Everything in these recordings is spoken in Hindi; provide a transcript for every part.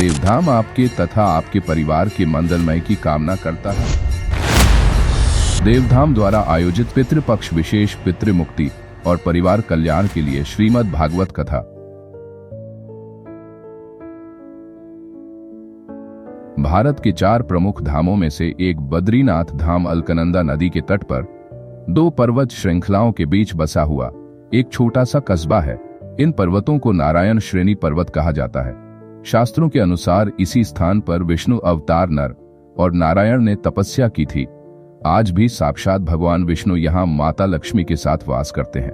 देवधाम आपके तथा आपके परिवार के मंगलमय की कामना करता है। देवधाम द्वारा आयोजित पितृपक्ष विशेष पितृ मुक्ति और परिवार कल्याण के लिए श्रीमद् भागवत कथा। भारत के 4 प्रमुख धामों में से एक बद्रीनाथ धाम अलकनंदा नदी के तट पर 2 पर्वत श्रृंखलाओं के बीच बसा हुआ एक छोटा सा कस्बा है। इन पर्वतों को नारायण श्रेणी पर्वत कहा जाता है। शास्त्रों के अनुसार इसी स्थान पर विष्णु अवतार नर और नारायण ने तपस्या की थी। आज भी साक्षात भगवान विष्णु यहाँ माता लक्ष्मी के साथ वास करते हैं।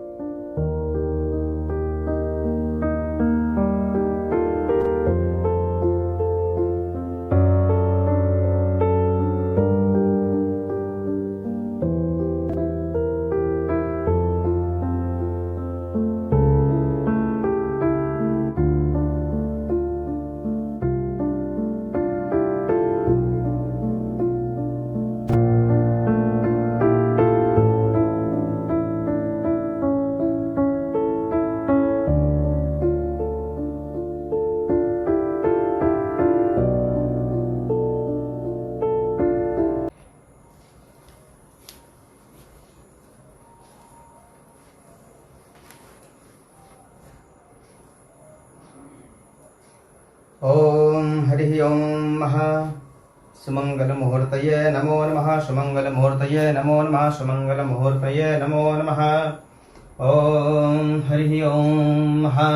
ओम हरि ओम महा सुमंगल मुहूर्तये नमो नमः। सुमंगल मुहूर्तये नमो नमः। सुमंगल मुहूर्तये नमो नमः। ओम हरि ओम महा।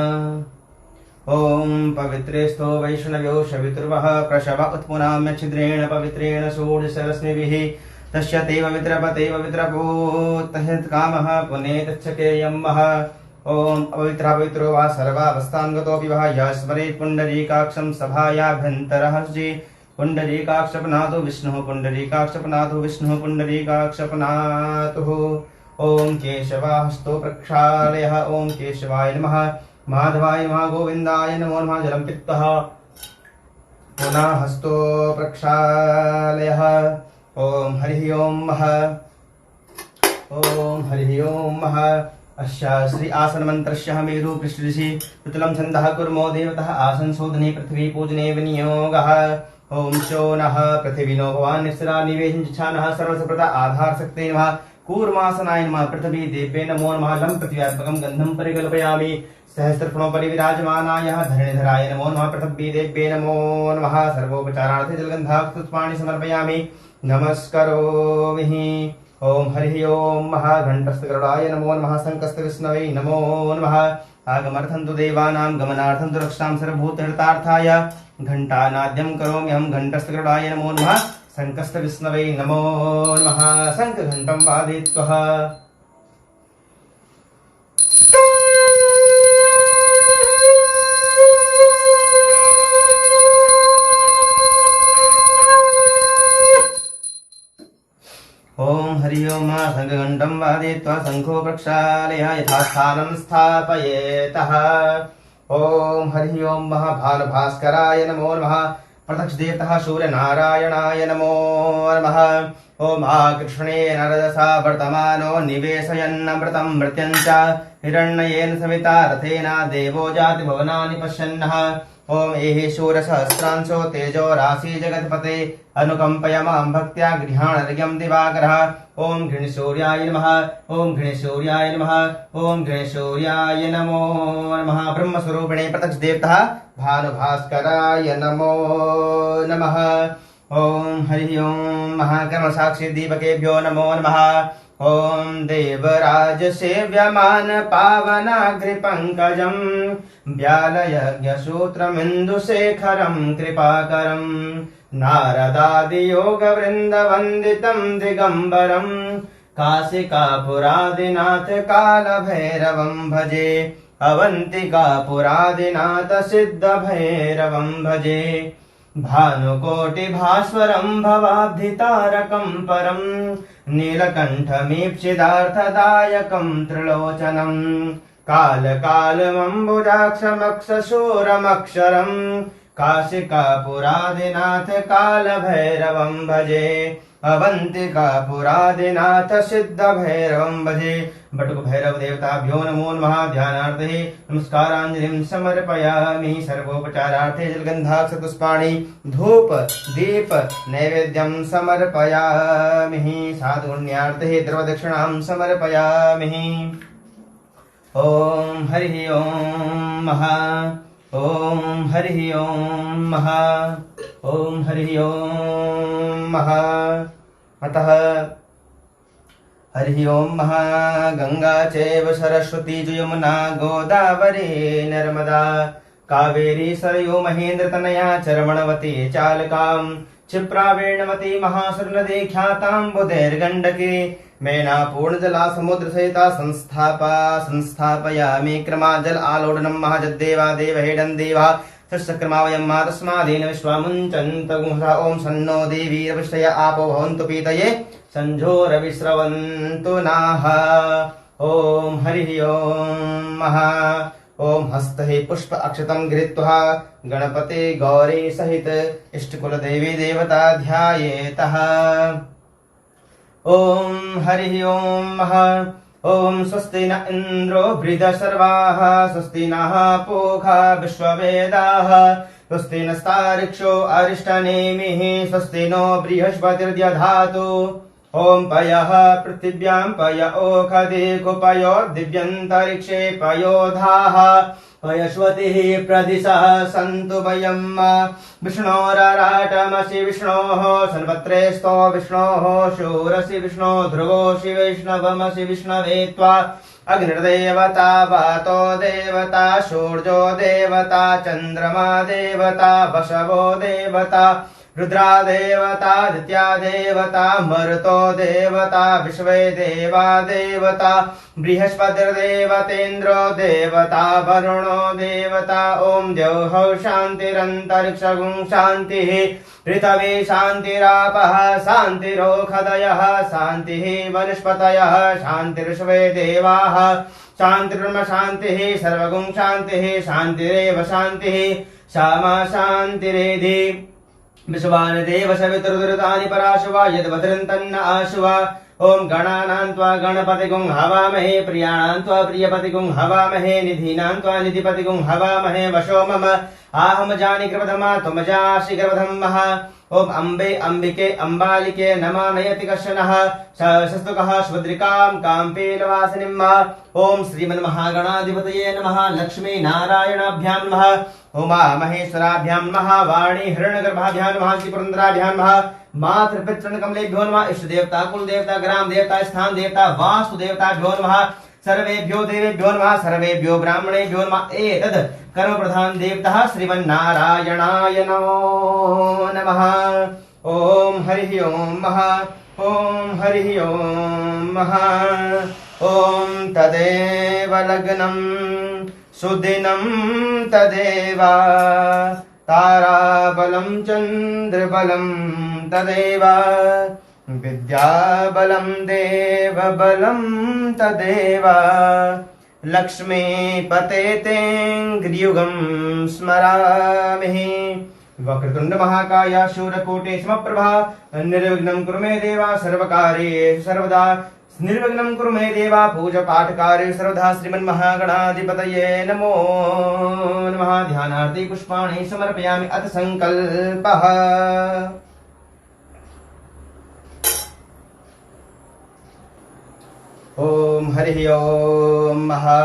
ओम पवित्रेस्तो वैष्णव्यो शवितुर्वः प्रशव उत्पुनाम्य छिद्रेण पवित्रेण षोडशरश्मिभिः तस्य ते पवित्रपते पवित्रभूतहित कामः पुनेतच्छकेयं वः। ओम पवित्रो वा सर्वावस्थां गतोऽपि वः यः स्मरेत् पुण्डरीकाक्षं सभायाभ्यन्तरहर्षि पुण्डरीकाक्षपनातु विष्णुः पुण्डरीकाक्षपनातु विष्णुः पुण्डरीकाक्षपनातुः। ओम केशवाहस्तो प्रक्षालयः। ओम केशवाय नमः। माधवाय नमः। गोविन्दाय नमो नमः। जलं पित्तः पुनः हस्तो प्रक्षालयः। ओम हरि ओम मः। ओम हरि ओम मः। अश्या श्री आसन मंत्रस्य मेरु पृष्ठदिशि तुतलं छन्दः कुर्मो देवतः आसन शोधने पृथ्वी पूजने विनियोगः। ओम शोनः पृथिवीनो भवान् निश्चला निवेशं चिच्छानः सर्वसप्रता आधार शक्ते नमः। कूर्मासनाय नमः। पृथ्वी देव्ये नमो नमः। लं पृथ्व्यात्मकं गन्धं परिकल्पयामि सहस्रफणो परिविराजमानाय धरणिधराय नमो नमः। पृथ्वी देव्ये नमो नमः। सर्वोपचारार्थे जलगन्धाक्षपुष्पाणि समर्पयामि नमस्करोमि। ओम हरि ओम महा। घंटस्थगरुडाय नमो नमः। शंकस्तविष्णवे नमो नमः। आगमर्थं तु देवानां गमनार्थं तु रक्षां सर्वभूतहितार्थाय घंटानाद्यं करोमि अहं। घंटस्थगरुडाय नमो नमः। शंकस्तविष्णवे नमो नमः। शंखघंटं वादयित्वः ओम हरि ओम शंखघंटं वादयित्वा शंखो प्रक्षालयः यथास्थानं स्थापयेतः। ओम हरि ओम महाभानुभास्कराय नमो नमः। प्रत्यक्ष देवतः सूर्यनारायणाय नमो नमः। ओम आकृष्णे नरदसा वर्तमानो निवेशयन्नमृतं मृत्यं च हिरण्येन सविता रथेन देवो जाति भवनानि पश्यन्नः। ओम एहि सूर्यसहस्रांशो तेजो राशि जगत्पते अनुकंपय मां भक्त्या गृहाणर्घ्यं दिवाकरः। ओम घृणसूर्याय नमः। ओम घृणसूर्याय नमः। ओम घृणसूर्याय नमो नमः। ब्रह्मस्वरूपिणे प्रत्यक्ष देवतः भानुभास्कराय नमो नमः। ओम हरि ओम महाकर्म साक्षी दीपकेभ्यो नमो नमः। ओम देवराज सेव्यमान पावनाग्रिपङ्कजं व्यालयज्ञसूत्रमिन्दुशेखरं कृपाकरं नारदादियोगवृन्दवन्दितं दिगम्बरं काशिकापुरादिनाथ कालभैरवं भजे अवन्तिकापुरादिनाथ सिद्धभैरवं भजे भानुकोटिभास्वरं भवाब्धितारकं परं नीलकण्ठमीप्सितार्थदायकं त्रिलोचनं कालकालमम्बुजाक्षमक्षशूरमक्षरं काशिकापुरादिनाथ कालभैरवं भजे अवंतिका पुरादिनाथ सिद्ध भैरवं भजे। बटुक भैरव देवताभ्यो नमो नमः। ध्यानार्थे नमस्कारांजलिं समर्पयामि। सर्वोपचारार्थे जलगंधाक्षपुष्पाणि धूप दीप नैवेद्यं समर्पयामि। साधुपुण्यार्थे द्रवदक्षिणां समर्पयामि। ओम हरि ओम महा ओम हरि ओम महा ओम हरि ओम महा। अतः हरि ओम महा। गंगा चैव सरस्वती च यमुना गोदावरी नर्मदा कावेरी सरयू महेंद्र तनया चरमणवती चालकाम क्षिप्रा वेणमती महासुरनदी ख्याताम्बुदैर्गण्डकी मेना पूर्ण जला समुद्र सहिता संस्थापयामि। क्रमा जल आलोडनम महाजद्देवा देव हेडन देवा तस्क्रमा वयं मा तस्मादेन विश्वामुञ्चन्त गुंसा। ओम सन्नो देवीरविष्टय आपो भवन्तु पीतये संझोरविस्रवन्तु नाः। ओम हरि ओम महा। ओम हस्तहि पुष्प अक्षतं गृहीत्वा गणपते गौरी सहित इष्टकुल देवी देवता ध्यायेतः। ओम हरि ओम महा। ओम स्वस्ति न इंद्रो बृहस्पतिर्वाः स्वस्ति नः पूषा विश्ववेदाः स्वस्ति नस्तार्क्ष्यो अरिष्टनेमिः स्वस्ति नो बृहस्पतिर्दधातु। ओम पयः पृथिव्यां पय ओषधि कुपयोर्दिव्यन्तरिक्षे पयोधाः पयश्वतिः प्रदिशः सन्तु वयं विष्णोरराटमसि विष्णोः सर्वत्रेस्तो विष्णोः शूरसि विष्णो ध्रुवोऽसि वैष्णवमसि विष्णवे त्वा अग्निर्देवता वातो देवता सूर्यो देवता चन्द्रमा देवता वसवो देवता रुद्रा देवता दित्या देवता मरुतो देवता विश्वे देवा देवता बृहस्पतिर्देवतेन्द्रो देवता वरुणो देवता। ओम द्यौः शान्तिरन्तरिक्षगुं शान्तिः पृथिवी शान्तिरापः शान्तिरोषधयः शान्तिः वनस्पतयः शान्तिर्विश्वे देवाः शान्तिर्ब्रह्म शान्तिः सर्वगुं शान्तिः शान्तिरेव शान्तिः श्यामा शान्तिरेधि। विश्वान देव सवितुर्दुरितानि पराशुवा यद्वद्रं तन्न आशुवा। ओम गणानां त्वा गणपतिगुं हवामहे प्रियाणां त्वा प्रियपतिगुं हवामहे निधीनां त्वा निधिपतिगुं हवामहे वशो मम आहम जानि कृपधमा तुम जासि कृपधम्मः। ओम अम्बे अंबिके अम्बालिके नमा नयति कश्चनः शस्तुकः शुद्रिकां काम्पीलवासिनीम्। ओम श्रीमन्महागणाधिपतये नमः। लक्ष्मी नारायणाभ्यां नमः। उमा महेश्वराभ्यां नमः। वाणी हिरण्यगर्भाभ्यां नमः। श्रीपुरन्दराभ्यां नमः। मातृपितृकमलेभ्यो नमः। इष्ट देवता कुल देवता ग्राम देवता स्थान देवता वास्तु देवताभ्यो नमः। सर्वेभ्यो देवेभ्यो नमः। सर्वेभ्यो ब्राह्मणेभ्यो नमः। एतद् कर्म प्रधान देवता श्रीमन्नारायणाय नमो नमः। ओम हरि ओम महा। ओम हरि ओम महा। ओम तदेव लग्नं सुदिनं तदेव ताराबलं चन्द्रबलं तदेव विद्याबलं देवबलं तदेव लक्ष्मीपतेतेऽङ्घ्रियुगं स्मरामि। वक्रतुण्ड महाकाय शूरकोटि समप्रभा निर्विघ्नं कुरु मे देवा सर्वकार्येषु सर्वदा निर्विघ्नं कुरु मे देवा पूजा पाठ कार्य सर्वदा। श्रीमन्महागणाधिपतये नमो नमः। ध्यानार्थे पुष्पाणि समर्पयामि। अथ संकल्पः। ओम हरि ओम महा।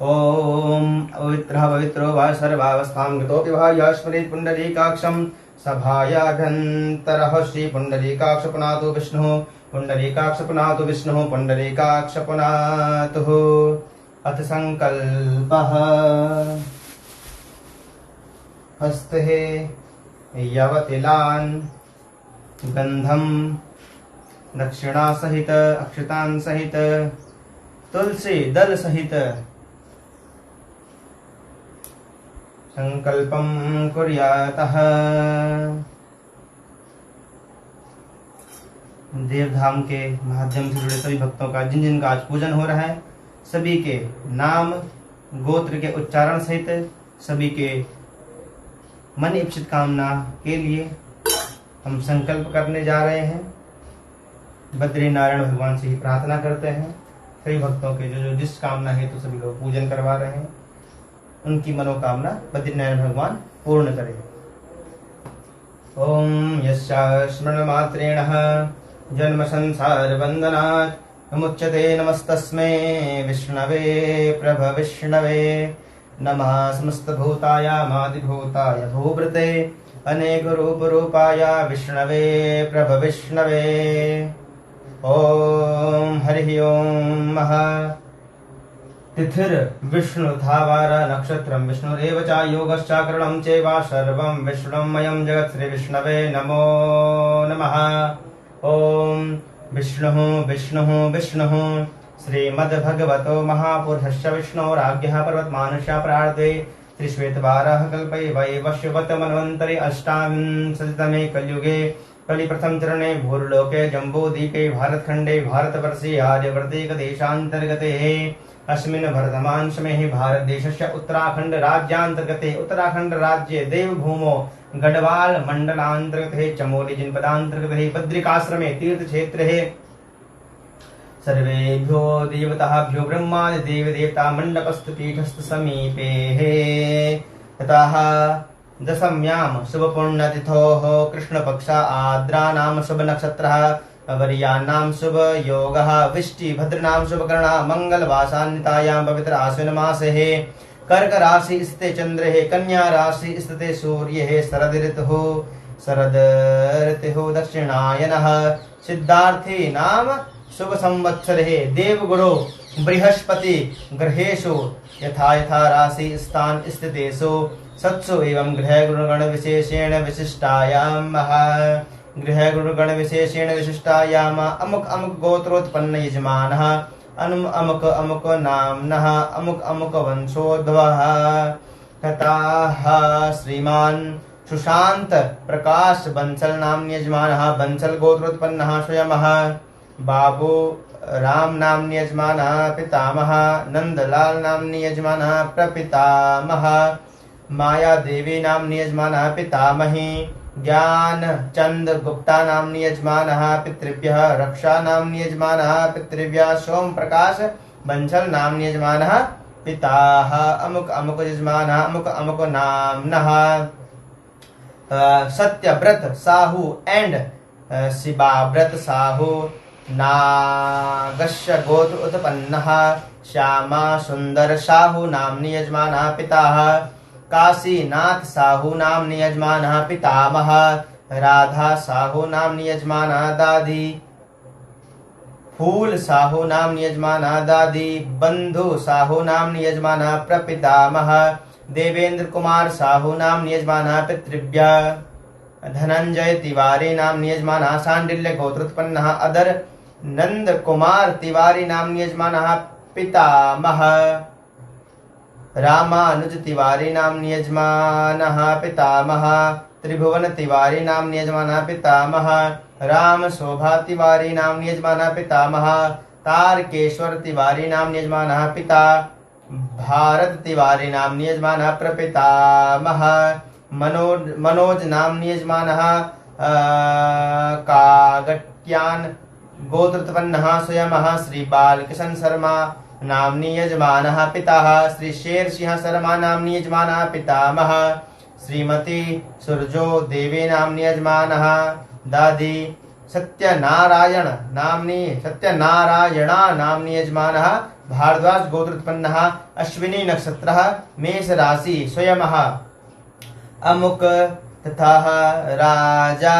ओम पवित्रः पवित्रो वा सर्वावस्थां गतोऽपि वा स्मरेत् पुण्डरीकाक्षं सभायाभ्यन्तरः श्रीपुण्डरीकाक्ष पुनातु विष्णुः पुण्डरीकाक्ष पुनातु विष्णुः पुण्डरीकाक्ष पुनातुः। अथ संकल्पः। हस्ते यवतिलान् गंधम दक्षिणा सहित अक्षतान सहित तुलसी दल सहित संकल्पं कुर्यातः। देवधाम के माध्यम से जुड़े सभी भक्तों का जिन जिन का आज पूजन हो रहा है सभी के नाम गोत्र के उच्चारण सहित सभी के मन इच्छित कामना के लिए हम संकल्प करने जा रहे हैं। बद्री नारायण भगवान से ही प्रार्थना करते हैं। कई भक्तों के जो जिस कामना है तो सभी लोग पूजन करवा रहे हैं, उनकी मनोकामना बद्रीनारायण भगवान पूर्ण करें। ओम यस्या स्मरणमात्रेण जन्म संसार बंधनात् विमुच्यते नमस्तस्मै विष्णवे प्रभविष्णवे नमः। समस्तभूताय मादिभूताय भूभृते अनेक रूप रूपाय विष्णवे प्रभविष्णवे। ओम हरि ओम। तिथिर विष्णु थावार नक्षत्रम विष्णुरेव च योगश्चाकरणं चैव सर्वं विष्णुमयं जगत् श्री विष्णवे नमो नमः। ओम विष्णुः विष्णुः विष्णुः श्रीमद्भगवतो महापुरुषस्य विष्णोराज्ञः पर्वतमानुष्या प्रार्थे त्रिश्वेतवारः कल्पे वैवस्वत मन्वन्तरे अष्टाविंशतितमे कलियुगे कलिप्रथम चरणे भूर्लोके जम्बूद्वीपे भारतखण्डे भारतवर्षे आर्यवर्तेकदेशान्तर्गते अस्मिन् वर्धमानसमे भारतदेशस्य उत्तराखण्ड राज्यान्तर्गते उत्तराखण्ड राज्ये देवभूमौ गढ़वाल मण्डलान्तर्गते चमोली जनपदान्तर्गते बद्रिकाश्रमे तीर्थक्षेत्रे सर्वेभ्यो देवताभ्यो ब्रह्मादि देवदेवता मण्डपस्थ पीठस्थ समीपे ततः दशम्यां शुभपुण्यतिथोः कृष्णपक्षा आद्रानां शुभनक्षत्रः वर्याणां शुभयोगः विष्टिभद्रनां शुभकरणा मंगलवासान्वितायां पवित्र आश्विन मासे कर्क राशि स्थिते चंद्रे कन्या राशि स्थिते सूर्ये शरद ऋतुः दक्षिणायनः सिद्धार्थी नाम शुभ संवत्सरे देवगुरु बृहस्पति ग्रहेषु यथा यथा राशि स्थान स्थितेषु सत्सु एवं गृह गुरुगण विशेषेण विशिष्टायाम गृह गुरुगण विशेषेण विशिष्टायाम अमुक अमुक गोत्रोत्पन्न यजमानः अमुक अमुक नाम्नः अमुक अमुक वंशोद्भवः तथाः श्रीमान सुशांत प्रकाश बंसल नाम यजमानः बंसल गोत्रोत्पन्नः स्वयमः बाबू राम नाम यजमानः पितामह नंदलाल नाम यजमानः प्रपितामह माया देवी नाम यजमानः पितामही ज्ञान चंद गुप्ता नाम यजमानः पितृभ्यः रक्षा नाम यजमानः पितृभ्यः सोम प्रकाश बंसल नाम यजमानः पिताः अमुक अमुक यजमानः अमुक अमुक नाम्नः सत्यव्रत साहू एंड शिवाव्रत साहू नागस्य गोत्र उत्पन्नः श्यामा सुंदर साहू नाम्नि यजमानः पिताः काशीनाथ साहू नाम्नि यजमानः पितामह राधा साहू नाम्नि यजमानः दादी फूल साहू नाम्नि यजमानः दादी बंधु साहू नाम्नि यजमानः प्रपितामह देवेंद्र कुमार साहू नाम्नि यजमानः पितृभ्यः धनंजय तिवारी नाम्नि यजमानः सांडिल्य गोत्रोत्पन्नः अदर नंद कुमार तिवारी नाम्नि यजमानः पितामह रामानुज तिवारी नाम्नि यजमानः पितामह त्रिभुवन तिवारी नाम्नि यजमानः पितामह राम शोभा तिवारी नाम्नि यजमानः पितामह तारकेश्वर तिवारी नाम्नि यजमानः पिता भारत तिवारी नाम्नि यजमानः प्रपितामह मनोज नाम्नि यजमानः कागट्यान गोत्रोत्पन्नः स्वयमः श्री बालकिशन शर्मा नाम्नि यजमानः पिताः श्री शेर सिंह शर्मा नाम्नि यजमानः पितामह श्रीमती सुरजो देवी नाम्नि यजमानः दादी सत्यनारायणा नाम्नि यजमानः भारद्वाज गोत्रोत्पन्नः अश्विनी नक्षत्रः मेष राशि स्वयमः अमुक तथा राजा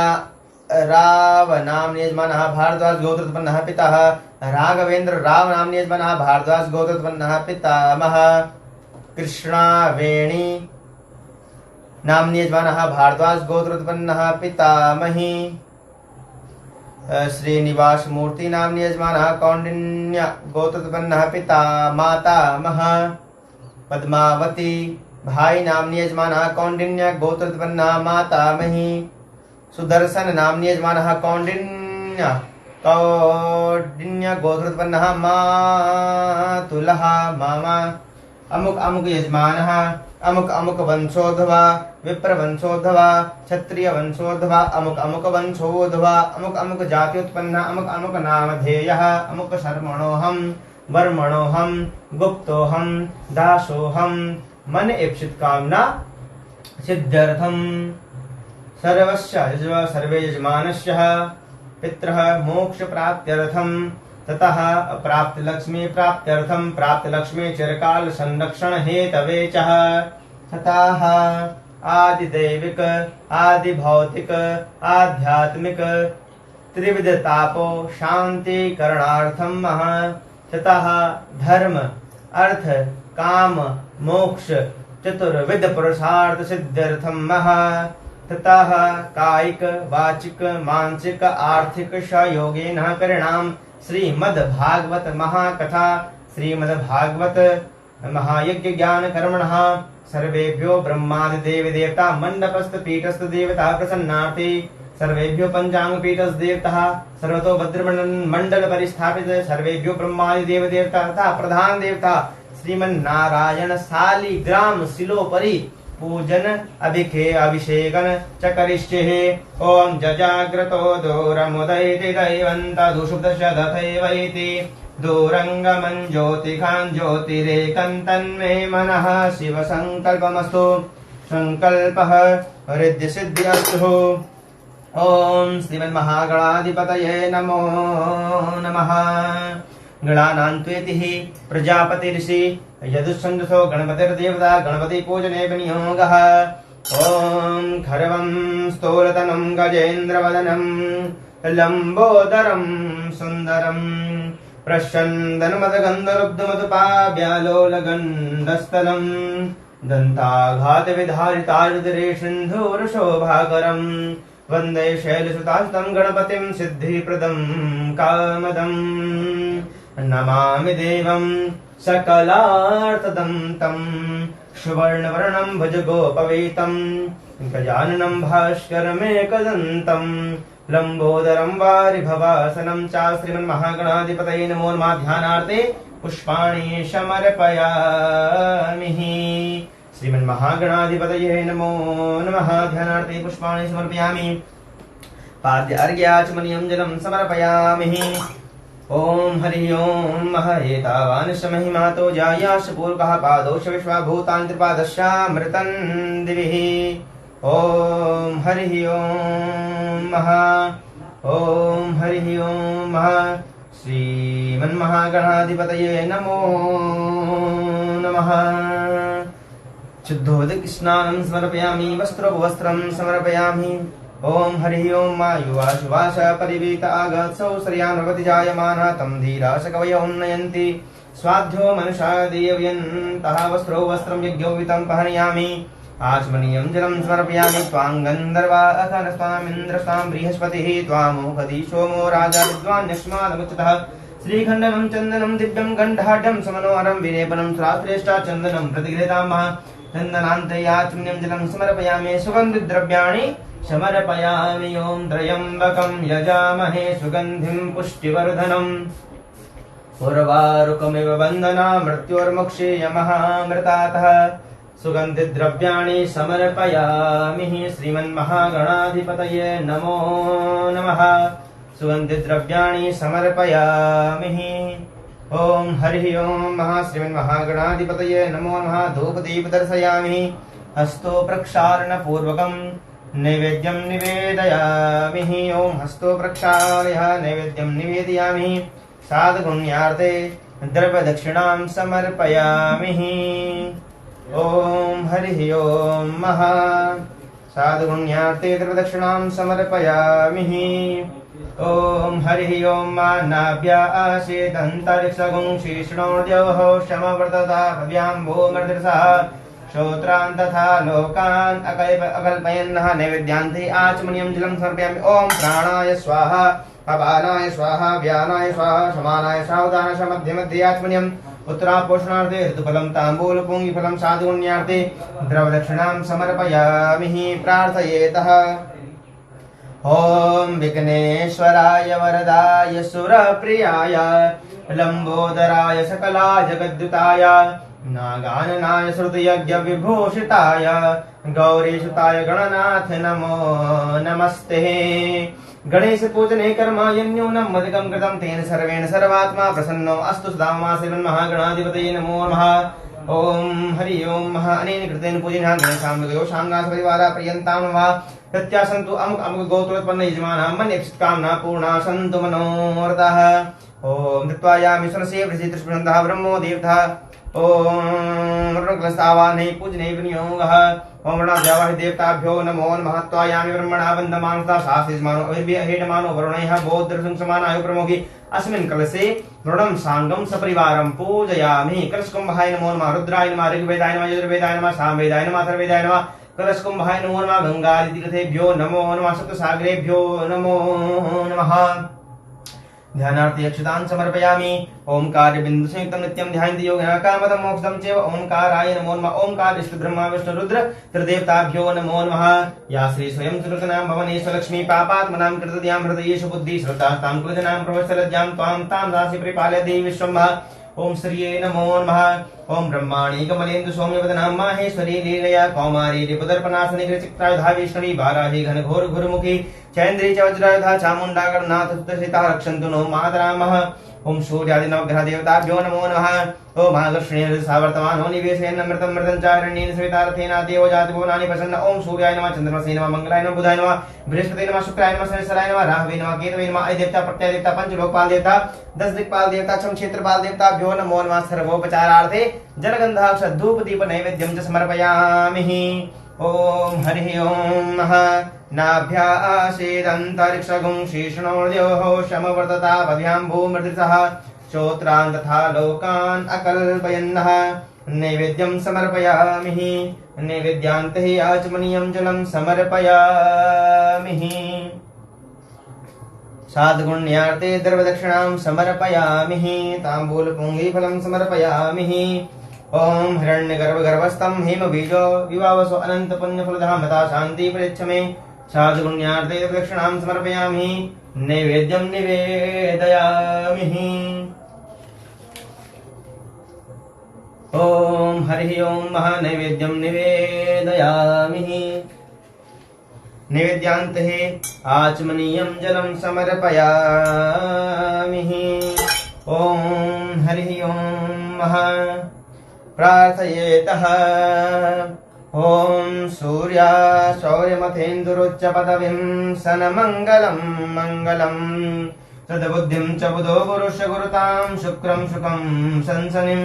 राव नाम यजमानः भारद्वाज गोत्रोत्पन्नः पिता राघवेंद्र राव नाम यजमानः भारद्वाज गोत्रोत्पन्नः पितामह कृष्णावेणी नाम यजमानः भारद्वाज गोत्रोत्पन्नः पितामही श्रीनिवास मूर्ति नाम यजमानः कौंडिन्य गोत्रोत्पन्नः पिता मातामह पद्मावती भाई नाम यजमानः कौंडिन्य गोत्रोत्पन्नः मातामही सुदर्शन नाम यजमानः कौंडिन्य गोत्रोत्पन्नः मातुलः मामा अमुक अमुक यजमानः अमुक अमुक वंशोद्भवा विप्र वंशोद्भवा क्षत्रिय वंशोद्भवा अमुक अमुक वंशोद्भवा अमुक अमुक जात्युत्पन्ना अमुक अमुक नामधेयः अमुक शर्मणोऽहं वर्मणोऽहं गुप्तोऽहं दासोऽहं मन इप्सित कामना सिद्ध्यर्थम सर्वे यजमानस्य पितरः मोक्ष प्राप्त्यर्थम ततः प्राप्त लक्ष्मी प्राप्त्यर्थम प्राप्त लक्ष्मी चिरकाल संरक्षण हेतवे च ततः आदिदैविक आदि भौतिक आध्यात्मिक त्रिविध तापो शांति करणार्थम ततः धर्म अर्थ काम मोक्ष चतुर्विध पुरुषार्थ सिद्ध्यर्थम ततः कायिक वाचिक मानसिक आर्थिक सहयोगेन करिणाम श्रीमद् भागवत महाकथा श्रीमद् भागवत महायज्ञ ज्ञान कर्मणः सर्वेभ्यो ब्रह्मादि देव देवता मंडपस्थ पीठस्थ देवता प्रसन्नार्थे सर्वेभ्यो पंचांग पीठस्थ देवता सर्वतो भद्रमंडल परिस्थापित सर्वेभ्यो ब्रह्मादि देव देवता तथा प्रधान देवता श्रीमन्नारायण शालिग्राम शिलोपरि पूजन अभिषेकन च करिष्ये ओम जजाग्रतो दूरमुदयति दैवन्तदुषुप्तश्च तथैवैति दूरङ्गमं ज्योतिखान् ज्योतिरेकं तन्मे मनः शिवसङ्कल्पमस्तु सङ्कल्पः रिद्धिसिद्ध्यस्तु ओम श्रीमन्महागणाधिपतये नमो नमः गणानान्त्वेतिः प्रजापति ऋषि यदुच्छन्दसो गणपतिर्देवता गणपति पूजने विनियोगः ओम खरवं स्तोलतनं गजेन्द्रवदनं लम्बोदरं सुन्दरं प्रश्यन्दनुमदगन्धलुब्धमधुपाव्यालोलगण्डस्थलं दन्ताघातविधारितारुद्रे सिन्धूरशोभाकरं वन्दे शैलसुतास्तं गणपतिं सिद्धिप्रदं कामदम् नमामि देवं सकलार्थदं तं सुवर्णवर्णं भुजगोपवीतं गजाननं भास्करमेकदन्तं लम्बोदरं वारिभवासनं च श्रीमन्महागणाधिपतये नमो नमः ध्यानार्थे पुष्पाणि समर्पयामि श्रीमन्महागणाधिपतये नमो नमः ध्यानार्थे पुष्पाणि समर्पयामि पाद्य अर्घ्याचमनीयं जलं समर्पयामि ओम हरि ओम मह एतावान् महिमातो जायाश पूर्वकः पादोश विश्वभूतानि त्रिपादश्यामृतं दिविः ओम हरि ओम मह ओम हरि ओम मह श्रीमन्महागणाधिपतये नमो नमः शुद्धोदक स्नानं समर्पयामि वस्त्रोपवस्त्रं समर्पयामि ओम हरि ओम मायुवाशुवाश परिवीत आगत्सौ श्रियान्वति जायमानः तं धीराश कवयो उन्नयन्ति स्वाध्यो मनुषा देवयन्तः वस्त्रो वस्त्रं यज्ञोवितं पहनयामि आचमनीयं जलं समर्पयामि त्वां गन्धर्वा अखनस्वामिन्द्र स्वां बृहस्पतिः त्वामोहदी सोमो राजा विद्वान् यस्मादमुच्यतः श्रीखण्डनं चन्दनं दिव्यं गण्डाढ्यं समनोहरं विलेपनं श्राश्रेष्ठा चन्दनं प्रतिगृहीतामः चन्दनान्ते आचमनीयं जलं समर्पयामि सुगन्धिद्रव्याणि समर्पयामि ओम त्र्यंबकं यजामहे सुगन्धिं पुष्टिवर्धनम् उर्वारुकमिव बन्धना मृत्योर्मुक्षीयमहामृतातः सुगन्धिद्रव्याणि समर्पयामि श्रीमन्महागणाधिपतये नमो नमः सुगन्धिद्रव्याणि समर्पयामि ओम हरि ओम श्रीमन्महागणाधिपतये नमो नमः धूपदीप दर्शयामि हस्तो प्रक्षालन पूर्वकं नैवेद्यं निवेदयामि ओम हस्तो प्रक्षाल्य नैवेद्यं निवेदयामि साधुगुण्यार्थे द्रव्यदक्षिणां समर्पयामि ओम हरि ओम साधुगुण्यार्थे द्रव्यदक्षिणां समर्पयामि ओम हरि ओम नाभ्यासेदन्तरिक्षगुं शीर्ष्णोर्द्योः शमवर्तता भव्याम्भोमर्दिर्सः श्रोत्रान् तथा लोकान् अकल्पयन्नः नैवेद्यान्ते आचमनीयं जलं समर्पयामि ओम प्राणाय स्वाहा अपानाय स्वाहा व्यानाय स्वाहा समानाय स्वाहा उदानाय मध्ये मध्ये आचमनीयम् उत्तरापोषणार्थे ऋतुफलं ताम्बूलपूङ्गिफलं साधुगुण्यार्थे द्रव्यदक्षिणां समर्पयामि प्रार्थयेतः ओम विघ्नेश्वराय वरदाय सुरप्रियाय लंबोदराय सकला जगद्दुताय नागाननाय श्रुतयज्ञविभूषिताय गौरीसुताय गणनाथ नमो नमस्ते। गणेश पूजने कर्मायन्यूनम् अधिकं कृतं तेन सर्वेण सर्वात्मा प्रसन्नो अस्तु सदामा श्रीमन्महागणाधिपतये नमो नमः। ओम हरि ओम अनेन कृतेन पूजिनः गणेशां शांगास परिवारा पर्यन्तां वा प्रत्यासन्तु अमुक अमुक गोत्रोत्पन्न यजमानां मन्यक्षित कामना पूर्णा सन्तु मनोरथः। ओम दत्वायामि सुनसे प्रसिद्धस्पृहन्तः ब्रह्मो देवतः। ओम ऋणक्लस्तावाने पूजने विनियोगः। ओम ऋणाद्यावाहि देवताभ्यो नमो नमः। त्वायामि ब्रह्मणा वन्दमानता शास्त्रिजमानो अभिर्हेडमानो वरुणैः बौद्धसंसमानाय प्रमुखि अस्मिन् कलशे ऋणं साङ्गं सपरिवारं पूजयामि। कलशकुम्भाय नमो नमः। रुद्राय नमः। ऋग्वेदाय नमः। यजुर्वेदाय नमः। सामवेदाय नमः। अथर्ववेदाय नमः। कलशकुम्भाय नमो नमः। गंगादितीर्थेभ्यो नमो नमः। सप्तसागरेभ्यो नमो नमः। ध्यानार्थे अक्षतान् समर्पयामि। ओंकार बिंदु संयुक्तं नित्यं ध्यायन्ति योगिनः कामदं मोक्षदं चैव। ओंकाराय नमो नमः। ओंकार विष्णु ब्रह्मा विष्णु रुद्र त्रिदेवताभ्यो नमो नमः। या श्री स्वयं सुकृतनां भवनेषु लक्ष्मी पापात्मनां कृतद्यां हृदयेषु बुद्धि श्रद्धा तां कुलजनां प्रवत्सलज्जां त्वां तां राशि परिपालय देवी विश्वम्भः। ओम श्रिये नमो नमः। ओम ब्रह्माणी कमलेन्दु सौम्यवदनां माहेश्वरी लीलया कौमारी रिपुदर्पणासने कृचित्रायुधा वैष्णवी वाराही घनघोर घुरमुखी चैन्द्री च वज्रायुधा चामुण्डा गणनाथ सुतसिता रक्षन्तु नो मातरामः। ओम सूर्यादि नवग्रह देवताभ्यो नमो नमः। ओम महालक्ष्मी सावर्तमानो निवेशेन अमृतं मृतं चारणेन सवितार्थेन देवो जाति भुवनानि प्रसन्न। ओम सूर्याय नमः। चन्द्रमसे नमः। मंगलाय नमः। बुधाय नमः। बृहस्पति नमः। शुक्राय नमः। शनिश्चराय नमः। राहवे नमः। केतवे नमः। आदिदेवता प्रत्यय देवता पंचलोकपाल देवता 10 दिक्पाल देवता छम क्षेत्रपाल देवताभ्यो नमो नमः। सर्वोपचारार्थे जलगन्धाक्ष धूप दीप नैवेद्यं च समर्पयामि। ओम हरि ओम नाभ्यासेदन्तरिक्षगुं शीर्ष्णोर्योः शमवर्तताभ्यां भूमृदृतः श्रोत्रान् तथा लोकान् अकल्पयन्नः नैवेद्यं समर्पयामि। नैवेद्यान्ते आचमनीयं जलं समर्पयामि। साधुगुण्यार्थे द्रव्यदक्षिणां समर्पयामि। ताम्बूलपुङ्गीफलं समर्पयामि। ओम हिरण्यगर्भगर्भस्थं हेमबीजो विवावसो अनंत पुण्यफलधामता शांति पृच्छमे। साधुगुण्यार्थे दक्षिणां समर्पयामि। नैवेद्यं निवेदयामि। ओम हरि ओम नैवेद्यं निवेदयामि। नैवेद्यान्ते आचमनीयं जलं समर्पयामि। ओम हरि ओम प्रार्थयेतः। ओम सूर्या शौर्यमथेन्दुरुच्च पदवीं सनमङ्गलं मङ्गलं सद्बुद्धिं च बुधो गुरुश्च गुरुतां शुक्रं शुकं संसनिं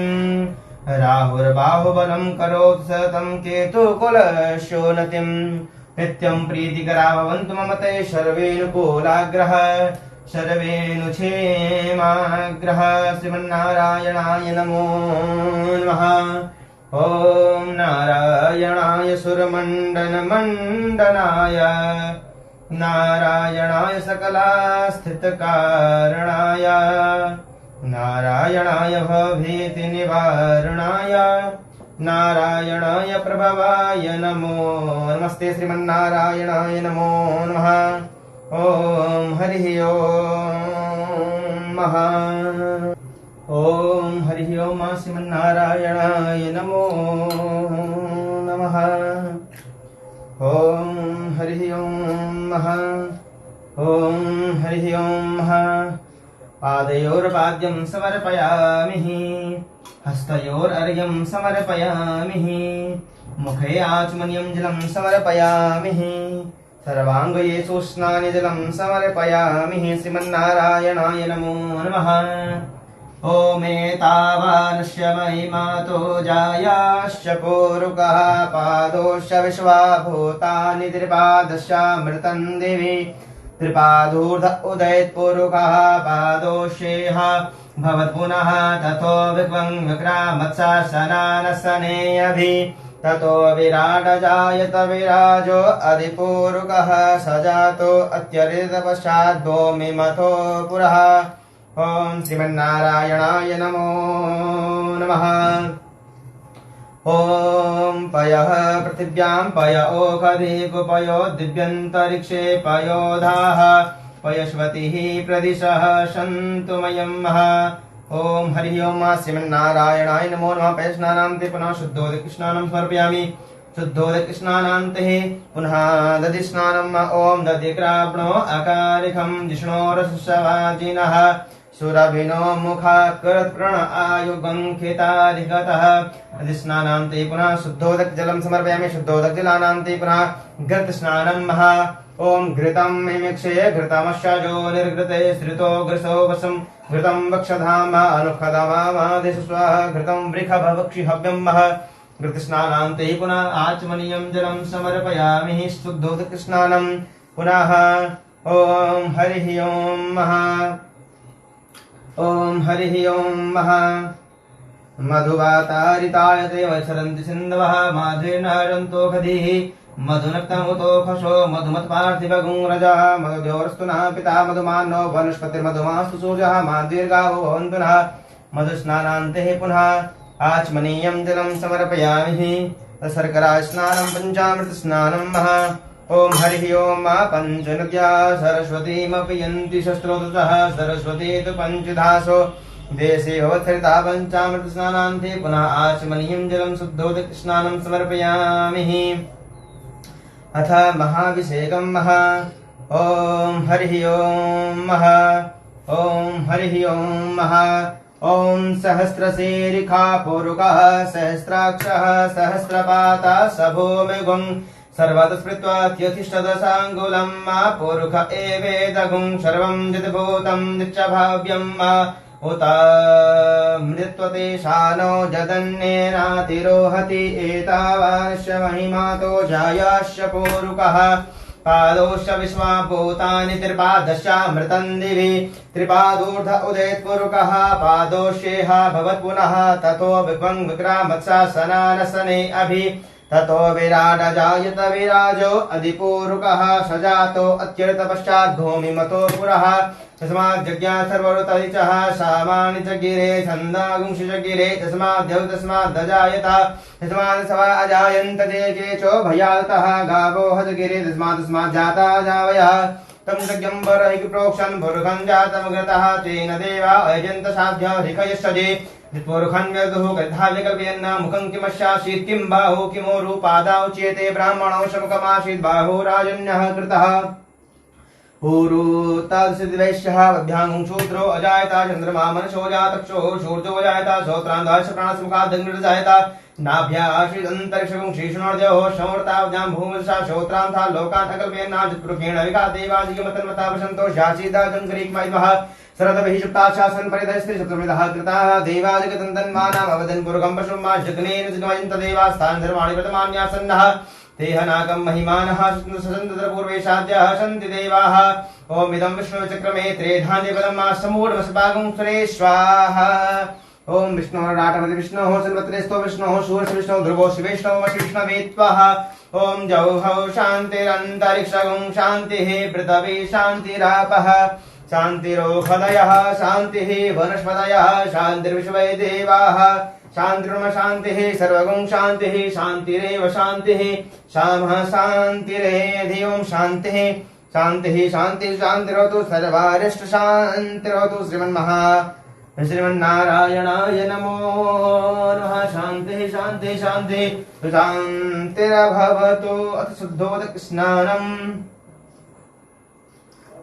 राहुर्बाहुबलं करोति सततं केतुकुलशोनतिं नित्यं प्रीतिकरा भवन्तु मम ते सर्वेऽनुकूलाग्रह सर्वेऽनुक्षेमाग्रह। श्रीमन्नारायणाय नमो नमः। ओम नारायणाय सुरमण्डनमण्डनाय नारायणाय सकलास्थितकारणाय नारायणाय भवभीतिनिवारणाय नारायणाय प्रभवाय नमो नमस्ते। श्रीमन्नारायणाय नमो नमः। ओम हरि ओम ओम हरि ओम श्रीमन्नारायणाय नमो नमः। ओम हरि ओम ओम हरि ओम पादयोर्पाद्यं समर्पयामि। हस्तयोरर्घ्यं समर्पयामि। मुखे आचमनीयं जलं समर्पयामि। सर्वाङ्गये स्नानि जलं समर्पयामि। श्रीमन्नारायणाय नमो नमः। ओमेतावानस्य महिमातो जायाश्च पूरुकः पादोश्च विश्वाभूतानि त्रिपादश्चामृतं देवी त्रिपादूर्ध उदयत्पूरुकः पादोषेह भवत्पुनः ततो विक्वं विक्रामत्सासनानसनेऽभि ततो विराट जायत विराजो अधिपूरुकः सजातो अत्यरितपश्चाद्भूमिमथो पुरः। ओम श्रीमन्नारायणाय नमो नमः। ओम पयः पृथिव्यां पय ओखधिकुपयो दिव्यन्तरिक्षे पयोधाः पयस्वतिः प्रदिशः सन्तु मयं ओम हरि ओम श्रीमन्नारायणाय नमो नमः पैस्नानान्ते पुनः शुद्धोदकस्नानं समर्पयामि शुद्धोदकस्नानान्ते पुनः दधिस्नानम् ओम दधिक्राप्णो अकारिकं जिष्णोरसवाजिनः सुरभिनो मुखाकरत्प्रण आयुगं खेताधिगतः दधिस्नानान्ते पुनः शुद्धोदक जलं समर्पयामि शुद्धोदक जलानान्ते पुनः घृतस्नानं महा ओम घृतं मिमिक्षे घृतमश्चजो निर्घृते श्रितो घृसो वसं घृतं वक्षधाम अनुखदमादेश स्वाहा घृतं वृषभवक्षि हव्यं मह घृतस्नानान्ते पुनः आचमनीयं जलं समर्पयामि शुद्धोदकस्नानं पुनः ओम हरिः ओम महा ओम हरिः ओम महा मधुवातारितायते वत्सरन्ति सिन्धवः माधुर्नरन्तो खदिः मधुनक्तमुतो खशो मधुमत्पार्थिवगुंरजः मधुद्योरस्तु नः पिता मधुमानो वनस्पतिर्मधुमास्तु सूर्यः माद्वीर्गावो भवन्तु नः मधुस्नानान्ते पुनः आचमनीयं जलं समर्पयामि शर्करा स्नानं पञ्चामृतस्नानं महा ओम हरिः ओम पञ्चनद्या सरस्वतीमपि यन्ति शस्त्रोतः सरस्वती तु पञ्चधासो देशे भवत्सरिता पञ्चामृतस्नानान्ते पुनः आचमनीयं जलं शुद्धोदकस्नानं समर्पयामि अथ महाभिषेकं महा ओम हरिः ओम महा ओम हरिः ओम महा ओम सहस्रशीर्षा पूरुकः सहस्राक्षः सहस्रपाता सभूमिगुं सर्वतस्पृत्वात्यतिष्ठदशाङ्गुलं मा पूरुख एवेदगुं सर्वं यद्भूतं नित्यभाव्यं मा उतामृत्वतेशानो जदन्येनातिरोहति एतावानश्च महिमातो जायाश्च पूरुकः पादोश्च विश्वाभूतानि त्रिपादश्चामृतं दिवि त्रिपादूर्ध उदेत्पूरुकः पादोष्येह भवत् पुनः ततो विभं विक्रामत्सासनानसने अभि ततो विराट जायत विराजो अधिपूरुकः सजातो अत्यर्थ पश्चात् भूमिमतो पुरः तस्मात् जज्ञात सर्वऋतरिचः सामानि च गिरे छन्दागुंसि च गिरे तस्माद् अजायत तस्मात् सवा अजायन्त ते केचो भयातः गावो हत गिरे तस्मात् जाता जावयः तं यज्ञं बर्हिः प्रोक्षन् भुर्गं जातमग्रतः तेन देवा अयजन्त साध्य ऋषयश्चजे पूर्वखन् व्यदुः गद्धा विकल्पयन् मुखं किमस्यासीत् किं बाहु किमोरु पादाौ चेते ब्राह्मणौ शमुखमासीत् बाहु राजन्यः कृतः ऊरु तद्सिद्धिवैश्यः वध्याङ्गुं शूद्रो अजायता चन्द्रमा मनसो जातक्षोः शूर्जो अजायता श्रोत्रान्धाश्च प्राणसमुखादग्निर्जायता नाभ्या आश्रितन्तरिक्षगुं शीर्षणोर्जयोः शमवर्तावद्यां भूमिर्षा श्रोत्रान्था लोकान् अकल्पयन्नाजित्पुरुषेण विकादेवाजिगमतन्मता वसन्तो शासीदाजङ्करीक्मैद्वः सरदभिः शुक्ताशासन् परिधस्त्रि शत्रुमिदः कृताः देवाजगतन्तन्मानामवदन् पुरुगं पशुं मा जग्नेन जगमयन्त देवास्तान् धर्माणि व्रतमान्यासन्नः तेहनाकं महिमानः सन्ततपूर्वेशाद्यः सन्ति देवाः ॐ इदं विष्णुचक्रमे त्रेधान्यपदं समूढमसभागं सुरे स्वाहा ॐ विष्णोराटपति विष्णोः सर्वत्रेस्तो विष्णोः शूरस्य विष्णो ध्रुवो शिवेष्णो विष्णवे त्वः ॐ जौहौ शान्तिरन्तरिक्षगुं शान्तिः पृथिवी शान्तिरापः शान्तिरोषधयः शान्तिः वनस्पतयः शान्तिर्विश्वे देवाः शान्तिर्म शान्तिः सर्वगुं शान्तिः शान्तिरेव शान्तिः शामः शान्तिरेधियों शान्तिः शान्तिः शान्तिः शान्तिरोतु सर्वारिष्ट शान्तिरोतु श्रीमन्नारायणाय नमो नमः शान्तिः शान्तिः शान्तिः शान्तिरभवतु अथ शुद्धोदक स्नानम्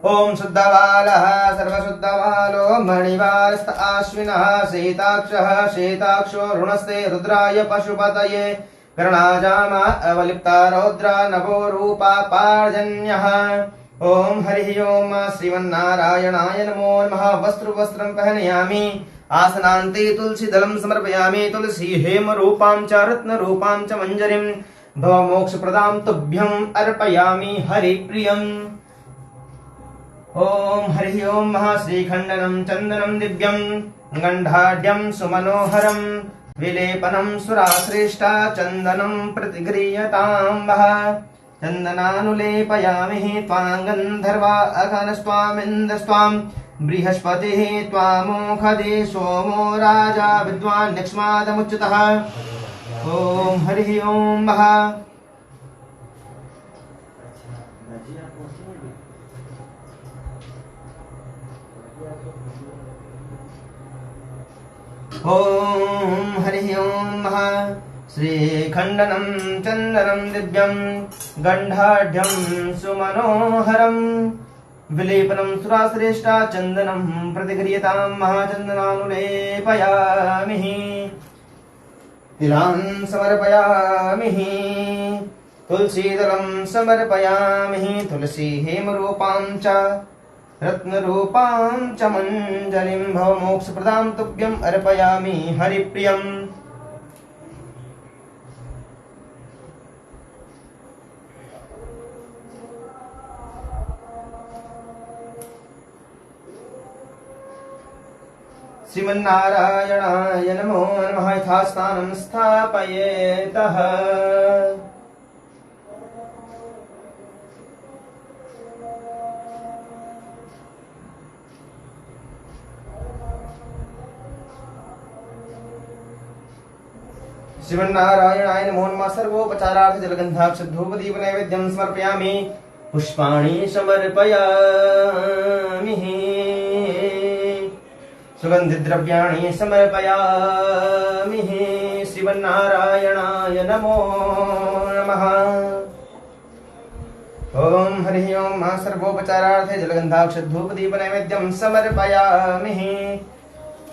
ओम शुद्धबालः सर्वशुद्धबालो मणिवारस्त आश्विनः शीताक्षः शीताक्षो ऋणस्ते रुद्राय पशुपतये कर्णाजामा अवलिप्ता रौद्रा नभो रूपा पार्जन्यः ओम हरिः ओम श्रीमन्नारायणाय नमो नमः वस्त्रं पहनयामि आसनान्ते तुलसीदलं समर्पयामि तुलसी हेम रूपां च रत्न रूपां च मञ्जरीं भवमोक्षप्रदां तुभ्यम् अर्पयामि हरिप्रियम् ओम हरि ओम महाश्रीखण्डनं चन्दनं दिव्यं गन्धाढ्यं सुमनोहरं विलेपनं सुराश्रेष्ठा चन्दनं प्रतिगृह्यतां वः चन्दनानुलेपयामि त्वां गन्धर्वा अघनस्त्वामिन्द्रस्त्वां बृहस्पतिः त्वामोखदे सोमो राजा विद्वान् यक्ष्मादमुच्युतः ओम हरि ओम महा ॐ हरिः ॐ श्रीखण्डनं चन्दनं दिव्यं गन्धाढ्यं सुमनोहरं विलेपनं सुराश्रेष्ठा चन्दनं प्रतिगृह्यतां महाचन्दनानुलेपयामि तिलान् समर्पयामि तुलसीदलं समर्पयामि तुलसी हेमरूपां च रत्नरूपां च मञ्जलिं भवमोक्षप्रदां तुभ्यम् अर्पयामि हरिप्रियम् श्रीमन्नारायणाय नमो नमः यथास्थानं स्थापयेतः श्रीमन्नारायणाय नमो नमः सर्वोपचारार्थ जलगन्धाक्षधूपदीप नैवेद्यं समर्पयामि पुष्पाणि समर्पयामि सुगन्धिद्रव्याणि समर्पयामि श्रीमन्नारायणाय नमो नमः ॐ हरिः ॐ सर्वोपचारार्थे जलगन्धाक्षधूपदीप नैवेद्यं समर्पयामि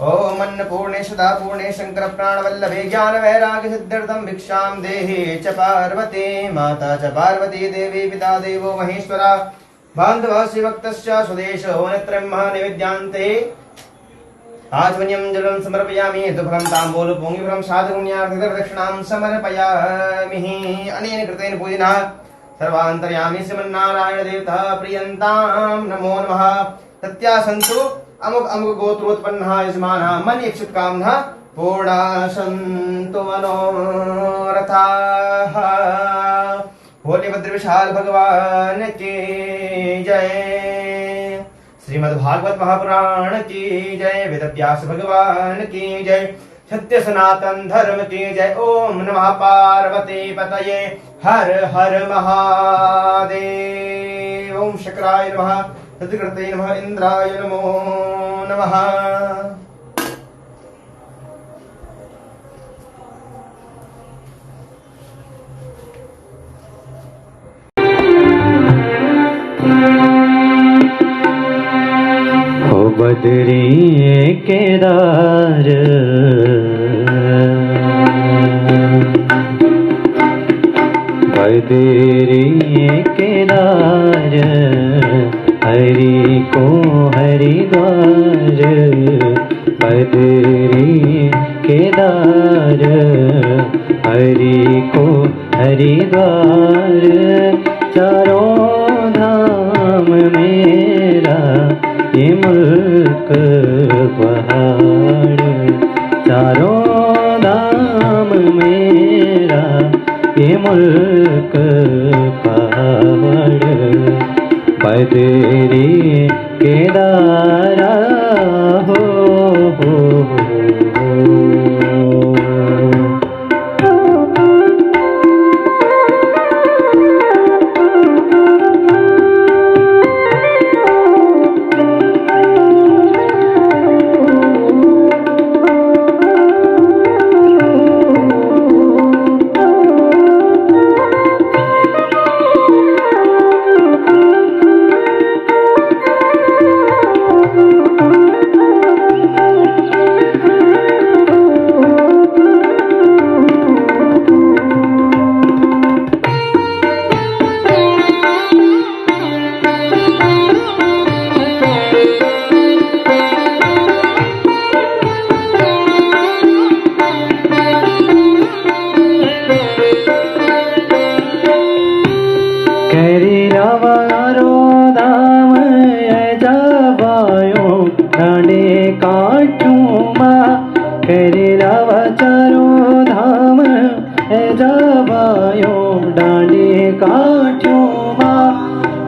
ॐ अन्नपूर्णे सदापूर्णे शंकर प्राणवल्लभे ज्ञान वैराग्य सिद्ध्यर्थं भिक्षां देहि च पार्वती माता च पार्वती देवी पिता देवो महेश्वरा बान्धवः श्रीभक्तश्च स्वदेशो नेत्रं महानैवेद्यान्ते आचमनीयं जलं समर्पयामि दुःखं ताम्बूलं पूङ्गिफलं साधुपुण्यार्थितप्रदक्षिणां समर्पयामि अनेन कृतेन पूजिनः सर्वान्तर्यामि श्रीमन्नारायण देवता प्रियन्तां नमो नमः तत्यासन्तु अमुक अमुक गोत्रोत्पन्नः यजमानः मन इच्छित कामना पूर्णा सन्तु मनोरथाः। भोले भद्र विशाल भगवान की जय। श्रीमद्भागवत महापुराण की जय। वेदव्यास भगवान की जय। सत्य सनातन धर्म की जय। ओम नमः पार्वती पतये हर हर महादेव। ओम शंकराय नमः तत्कृते नमः इंद्राय नमो नमः। ओ बदरी केदार बदरी केदार हरि को हरिद्वार बदरी केदार हरि को हरिद्वार चारों धाम मेरा ये मुल्क पहाड़ चारों धाम मेरा ये मुल्क पहाड़ बदरी केदारा हो।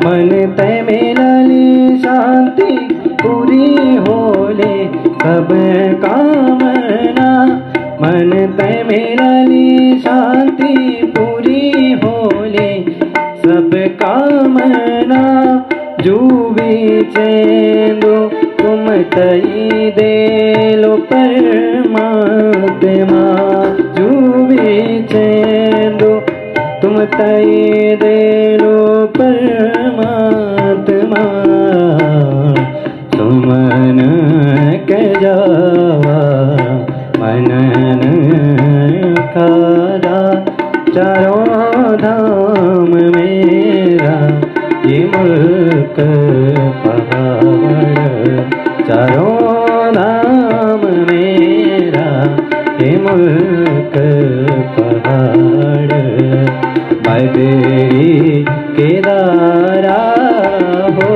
मन तय मिलली शांति पूरी होले सब कामना मन तय मिलली शांति पूरी होले सब कामना जो भी चेंदो तुम तई दे लो पर परमात्मा जुबे चेंदो तुम तय दे लो परमात्मा सुमन के जावा मनन कारा चारों धाम मेरा ये मुल्क पहाड़ चारों धाम मेरा ये मुल्क पहाड़ बदरी केदारा हो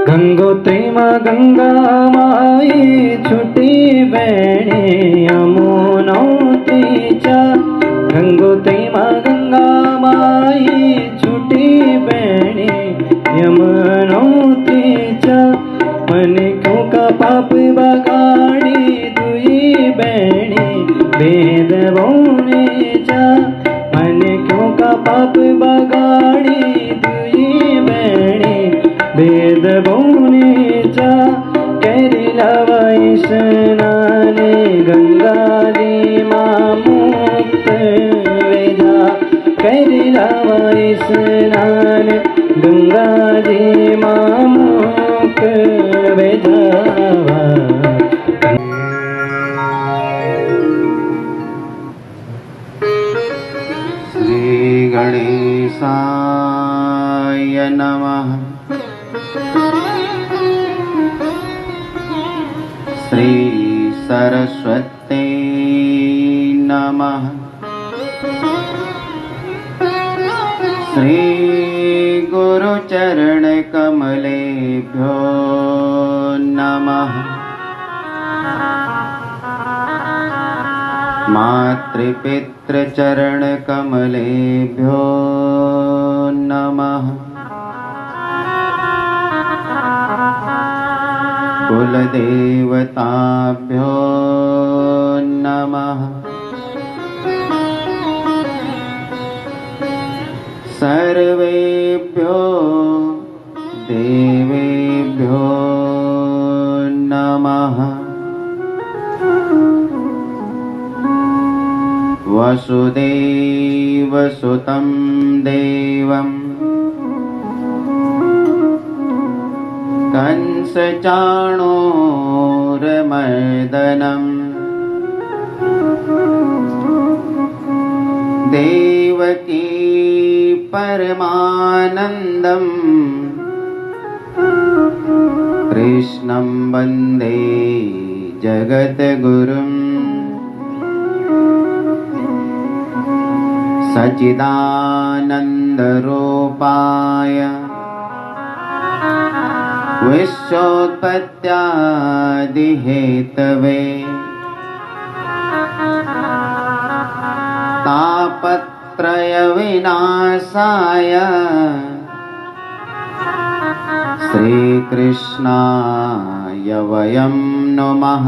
गंगोत्री माँ गंगा माई छुटी बहने यमुनोत्री चा गंगोत्री माँ गंगा माई छुटी बहने यमुनोत्री चा मन क्यों का पाप बगाड़ी दुई बहने वेद बोने जा मन क्यों का पाप बगाड़ी दुई बहने वेद बोने जा कैरी लवाई स्नाने गंगा जी माँ मुक्त वेजा कैरी लवाई स्नान गंगा जी माँ मुक्त वेजावा श्री गणेशाय नमः श्री सरस्वती नमः श्री गुरुचरण कमलेभ्यो नमः मातृपितृचरण कमलेभ्यो नमः कुलदेवताभ्यो नमः सर्वेभ्यो देवेभ्यो नमः वसुदेवसुतं देवम् कंसचाणूरमर्दनम् देवकी परमानन्दम् कृष्णं वन्दे जगद्गुरुम् सच्चिदानन्दरूपाय विश्वोत्पत्त्यादिहेतवे तापत्रयविनाशाय श्रीकृष्णाय वयं नमः।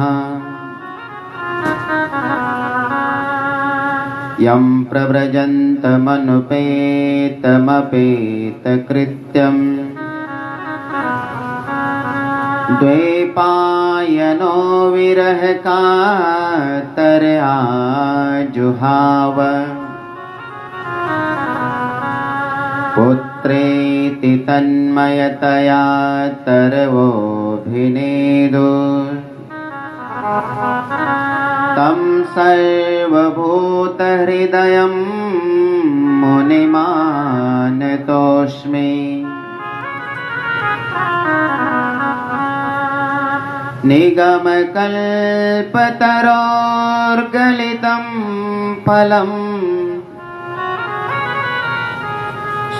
यं प्रव्रजन्तमनुपेतमपेतकृत्यम् द्वैपायनो विरहकातराजुहाव पुत्र तन्यन्त्रेति तन्मयतया तरवोऽभिनेदु तं सर्वभूतहृदयं मुनिमानतोऽस्मि निगमकल्पतरोर्गलितं फलम्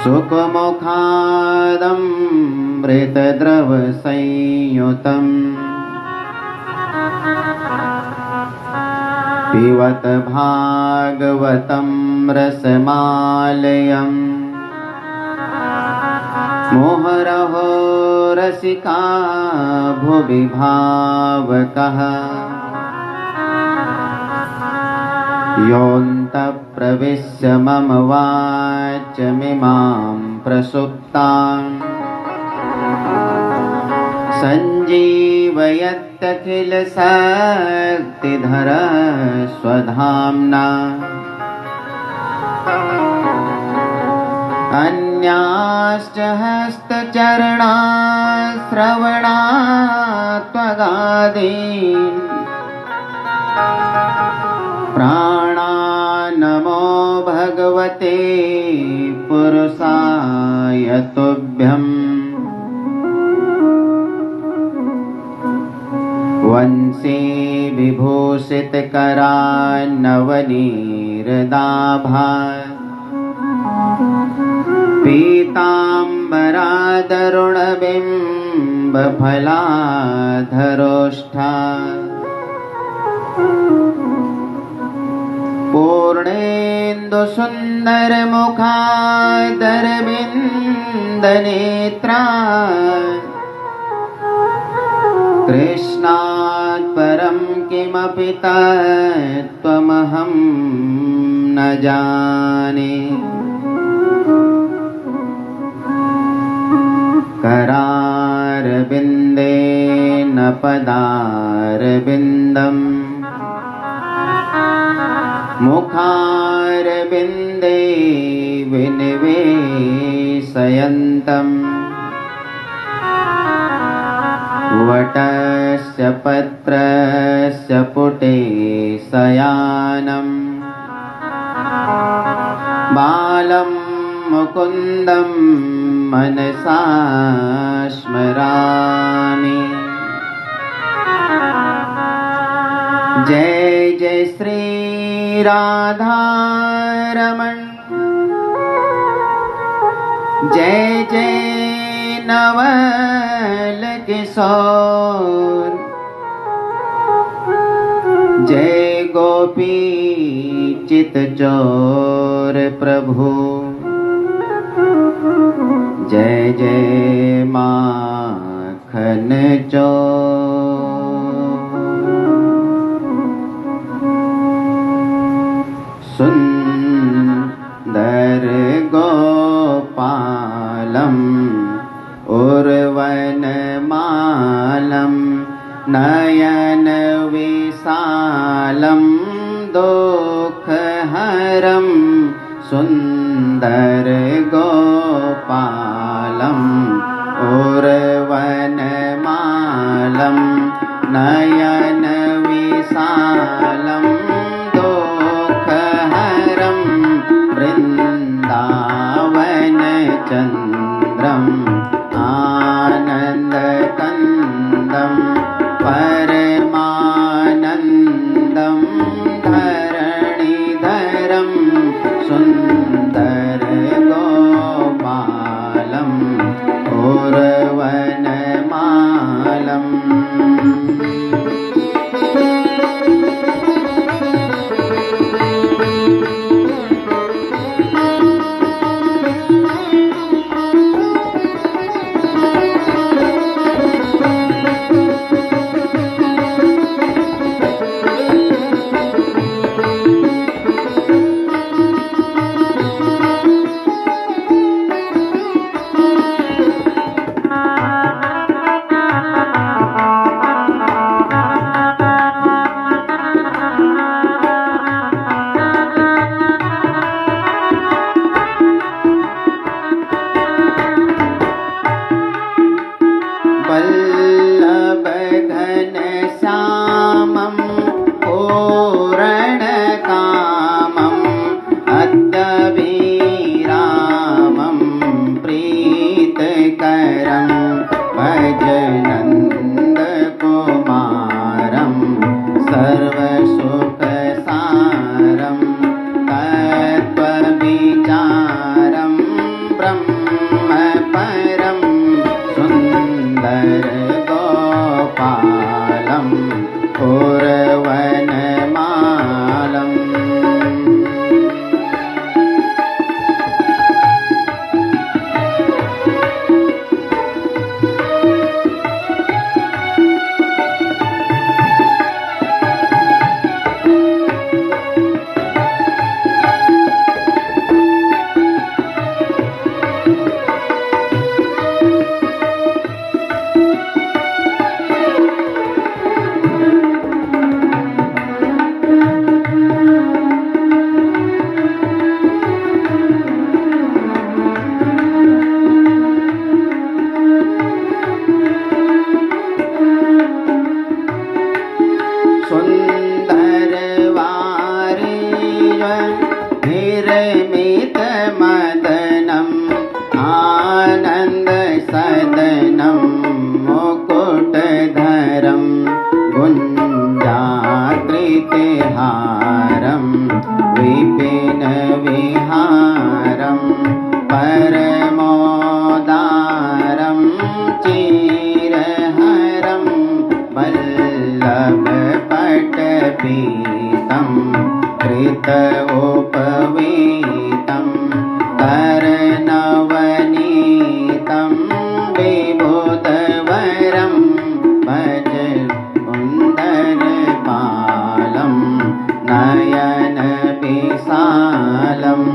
सुखमुखादमृतद्रवसंयुतम् पिबत भागवतं रसमालयम् मुहुरहो रसिका भुवि भावकः योऽन्तः प्रविश्य मम वाचमिमां प्रसुप्ताम् सञ्जीवयत्यखिलशक्तिधरः स्वधाम्ना अन्याश्च हस्तचरणाश्रवणात्वगादीन् प्राणानमो भगवते पुरुषाय तुभ्यम् वंशी विभूषितकरान्नवनीरदाभा पीताम्बरादरुणबिम्बफलाधरोष्ठा पूर्णेन्दुसुन्दरमुखादरविन्दनेत्रा कृष्णात् परं किमपि तत्त्वमहं न जाने करारविन्देन पदारविन्दम् मुखारविन्दे विनिवेशयन्तम् वटस्य पत्रस्य पुटे शयानम् बालं मुकुन्दं मनसा स्मरामि। जय जय श्री राधारमण जय जय नवल किशोर जय गोपी चितचोर प्रभु जय जय माखन चोर सुंदर गोपालम उर्वनमालं नयन विशालं दुःखहरं सुन्दर गोपालम् उर्वनमालं नयन विशालं दुःखहरं वृन्दावन चन्द्रम् आनन्दकन्दं परमानन्दं धरणिधरं सुन्दर गोपालम् उर्वनमालम् घृत उपवीतं करनवनीतं विभूतवरं भज कुन्दरपालं नयन विशालम्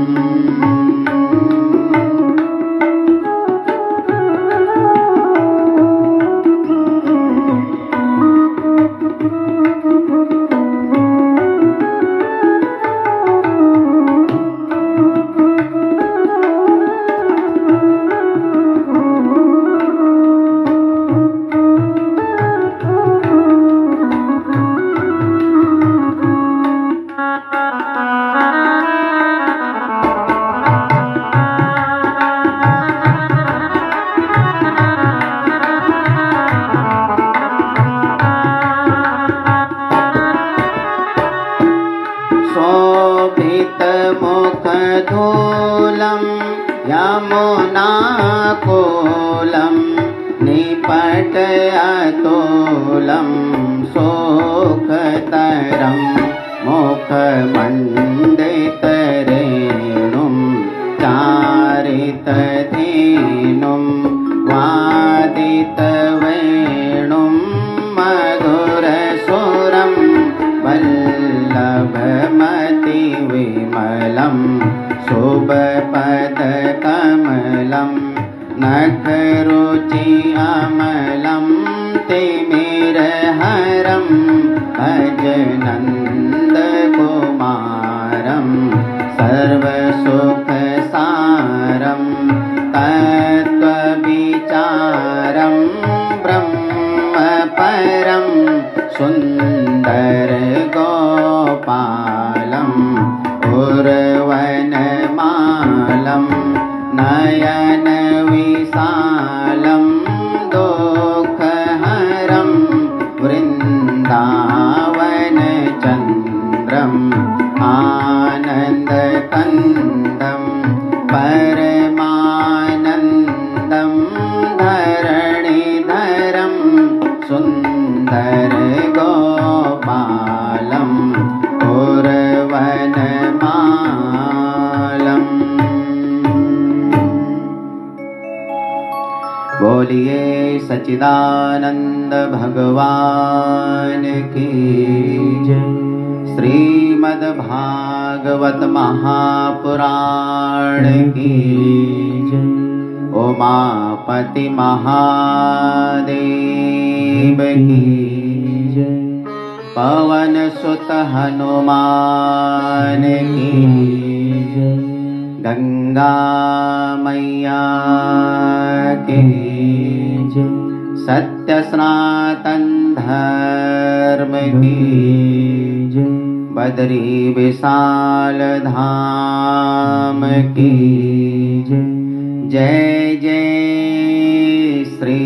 शोभितमुखधूलं यमुनाकूलं निपटयतुलं शोकतरं मुखमण्डितरेणुं चारितधेनुं वादितवेणुं मधुरसुरं वल्लभमतिविमलं शुभपदकमलं नखरुचि अमलं तिमिरहरं भजनन्दकुमारं सर्वसुखसारं तत्त्वविचारं ब्रह्मपरं सुन्दरगोपालम् उर्वनमालं नयनविशालं दुःखहरं वृन्दावनचन्द्रम् आनन्दकन्दं परमानन्दं धरणिधरं सुन्दरगोपालम् उर्वनमालम्। बोलिए सच्चिदानंद भगवान की जय। श्रीमद्भागवत महापुराण की जय। उमापति महादेव की जय। पवन सुत हनुमान की जय। गंगा मैया की जय। सत्य सनातन धर्म की जय। बद्री विशाल धाम की जय। जय जय श्री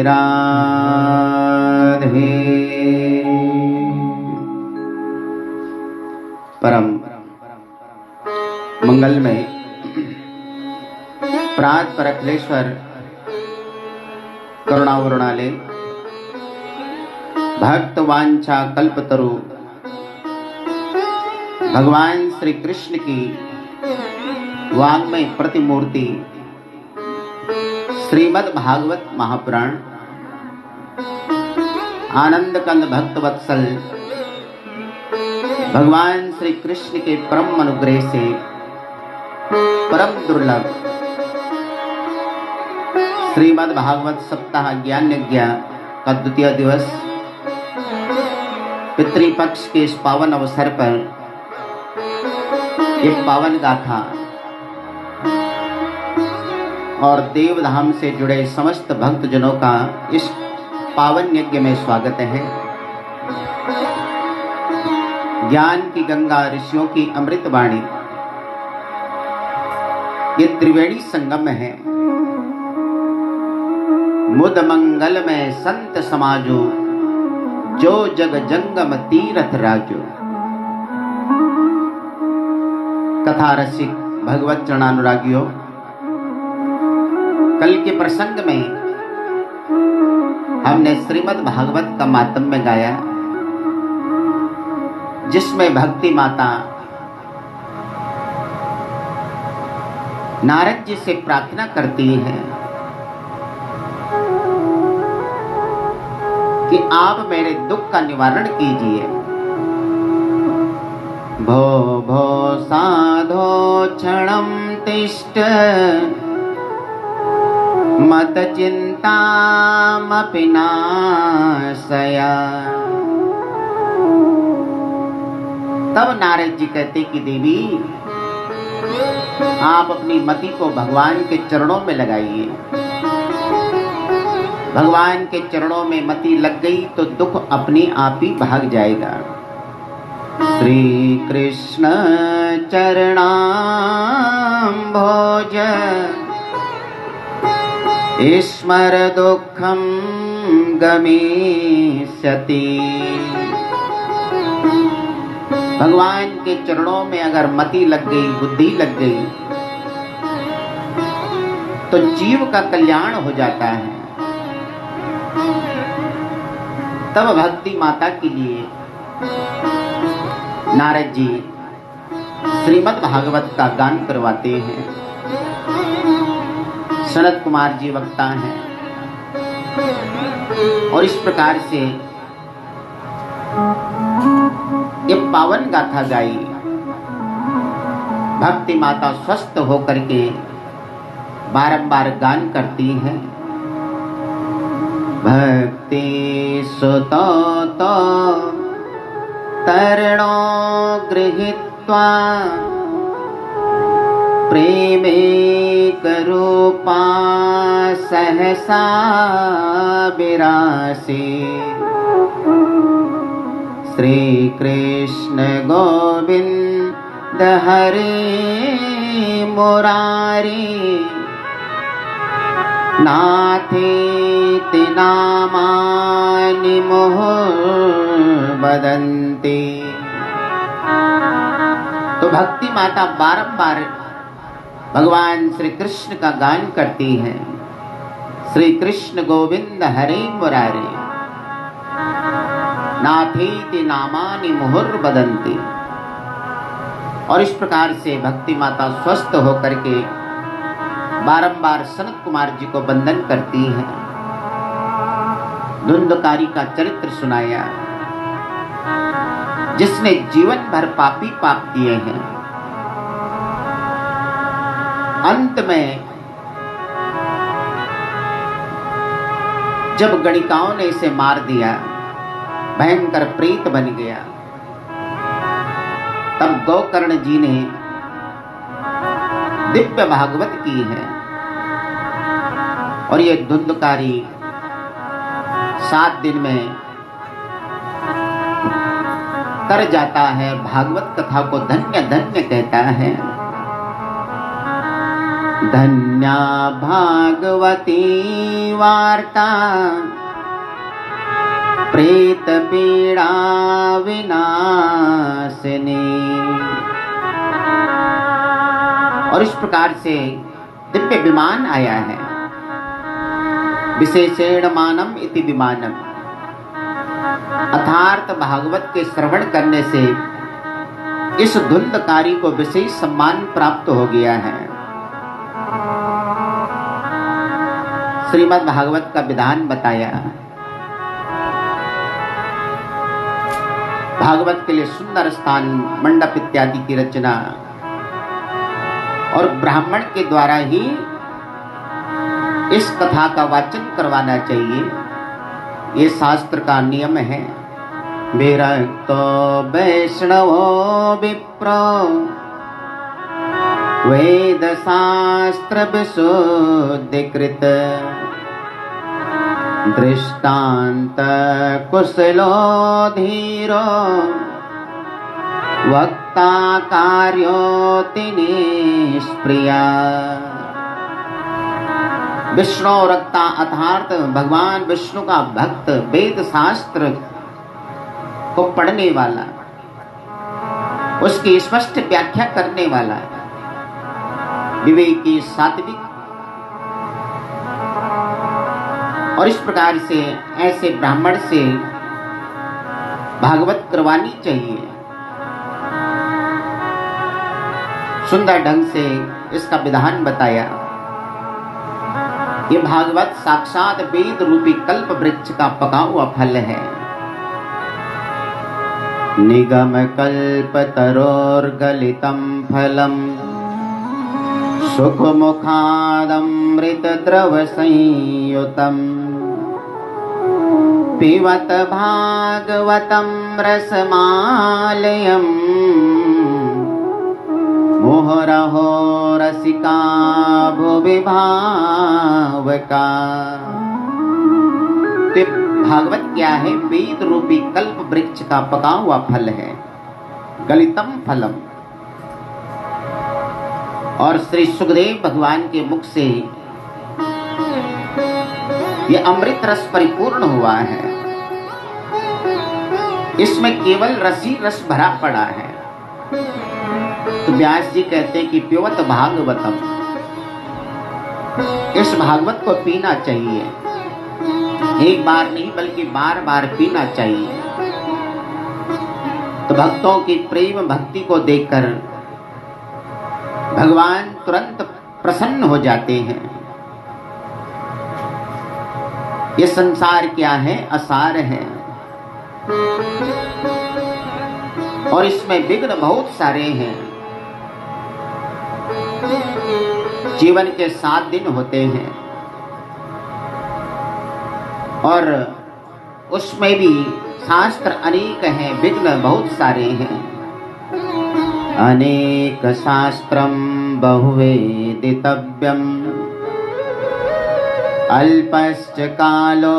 राधे। परम मंगलमय प्रात परखलेश्वर करुणावरुणाले भक्त वांछा कल्पतरु भगवान श्री कृष्ण की वाङ्मय प्रतिमूर्ति श्रीमद् भागवत महापुराण आनंद कंद भक्त वत्सल भगवान श्री कृष्ण के परम अनुग्रह से परम दुर्लभ श्रीमद् भागवत सप्ताह ज्ञान यज्ञ का द्वितीय दिवस पितृपक्ष के इस पावन अवसर पर एक पावन गाथा और देवधाम से जुड़े समस्त भक्तजनों का इस पावन यज्ञ में स्वागत है। ज्ञान की गंगा ऋषियों की अमृत वाणी ये त्रिवेणी संगम है। मुद मंगल में संत समाजो जो जग जंगम तीरथ राजो। कथा रसिक भगवत चरणानुरागियों, कल के प्रसंग में हमने श्रीमद् भागवत का मातम्य गाया। जिसमें भक्ति माता नारद जी से प्रार्थना करती है कि आप मेरे दुख का निवारण कीजिए। भो भो साधो क्षणं तिष्ठ मत चिंतामपि नाशय। तब नारद जी कहते कि देवी आप अपनी मति को भगवान के चरणों में लगाइए। भगवान के चरणों में मति लग गई तो दुख अपने आप ही भाग जाएगा। श्री कृष्ण चरणाम्भोज स्मर दुखम गमिष्यति। भगवान के चरणों में अगर मति लग गई, बुद्धि लग गई, तो जीव का कल्याण हो जाता है। तब भक्ति माता के लिए नारद जी श्रीमद् भागवत का गान करवाते हैं। सनत कुमार जी वक्ता हैं और इस प्रकार से ये पावन गाथा गाई। भक्ति माता स्वस्थ होकर के बारंबार गान करती है। भक्ति सुतो तो तरणो गृहीत्वा प्रेमे करूपा सहसा विरासी। श्री कृष्ण गोविंद हरे मुरारी नाथेति नामानि मुहुर् वदन्ति। तो भक्ति माता बारंबार भगवान श्री कृष्ण का गान करती है। श्री कृष्ण गोविंद हरे मुरारी नाथेति नामानि मुहुर् वदन्ति। और इस प्रकार से भक्ति माता स्वस्थ होकर के बारंबार सनत कुमार जी को वंदन करती है। धुंधकारी का चरित्र सुनाया, जिसने जीवन भर पापी पाप किए हैं, अंत में जब गणिकाओं ने इसे मार दिया, भयंकर प्रेत बन गया, तब गोकर्ण जी ने दिव्य भागवत की है। और ये धुंधकारी 7 दिन में कर जाता है, भागवत कथा को धन्य धन्य कहता है। धन्या भागवती वार्ता प्रेत पीड़ा विनाशिनी। और इस प्रकार से दिव्य विमान आया है। विशेषेण मानम इति विमानम। अर्थात भागवत के श्रवण करने से इस धुंधकारी को विशेष सम्मान प्राप्त हो गया है। श्रीमद् भागवत का विधान बताया। भागवत के लिए सुंदर स्थान, मंडप इत्यादि की रचना और ब्राह्मण के द्वारा ही इस कथा का वाचन करवाना चाहिए, ये शास्त्र का नियम है। विरक्तो वैष्णवो विप्रो वेद शास्त्र विशुद्धिकृत दृष्टांत कुशलो धीरो वक्ता कार्योति निष्प्रिया। विष्णु रक्ता अर्थात भगवान विष्णु का भक्त, वेद शास्त्र को पढ़ने वाला, उसकी स्पष्ट व्याख्या करने वाला, विवेकी, सात्विक। और इस प्रकार से ऐसे ब्राह्मण से भागवत करवानी चाहिए। सुंदर ढंग से इसका विधान बताया। ये भागवत साक्षात वेद रूपी कल्प वृक्ष का पका हुआ फल है। निगम कल्प तरोर्गलितम फलम सुख मुखादमृत द्रव संयुतम पिबत भागवतम रसमालयम मुहुरहो रसिका भुवि भावका। तो भागवत क्या है? वेद रूपी कल्प वृक्ष का पका हुआ फल है, गलितम फलम। और श्री सुखदेव भगवान के मुख से ये अमृत रस परिपूर्ण हुआ है। इसमें केवल रसी रस भरा पड़ा है। तो व्यास जी कहते हैं कि पिबत भागवतम, इस भागवत को पीना चाहिए। एक बार नहीं बल्कि बार बार पीना चाहिए। तो भक्तों की प्रेम भक्ति को देखकर भगवान तुरंत प्रसन्न हो जाते हैं। ये संसार क्या है? असार है और इसमें विघ्न बहुत सारे हैं। जीवन के 7 दिन होते हैं और उसमें भी शास्त्र अनेक हैं, विघ्न बहुत सारे हैं। अनेक शास्त्रम बहुवेदितव्यम अल्पश्च कालो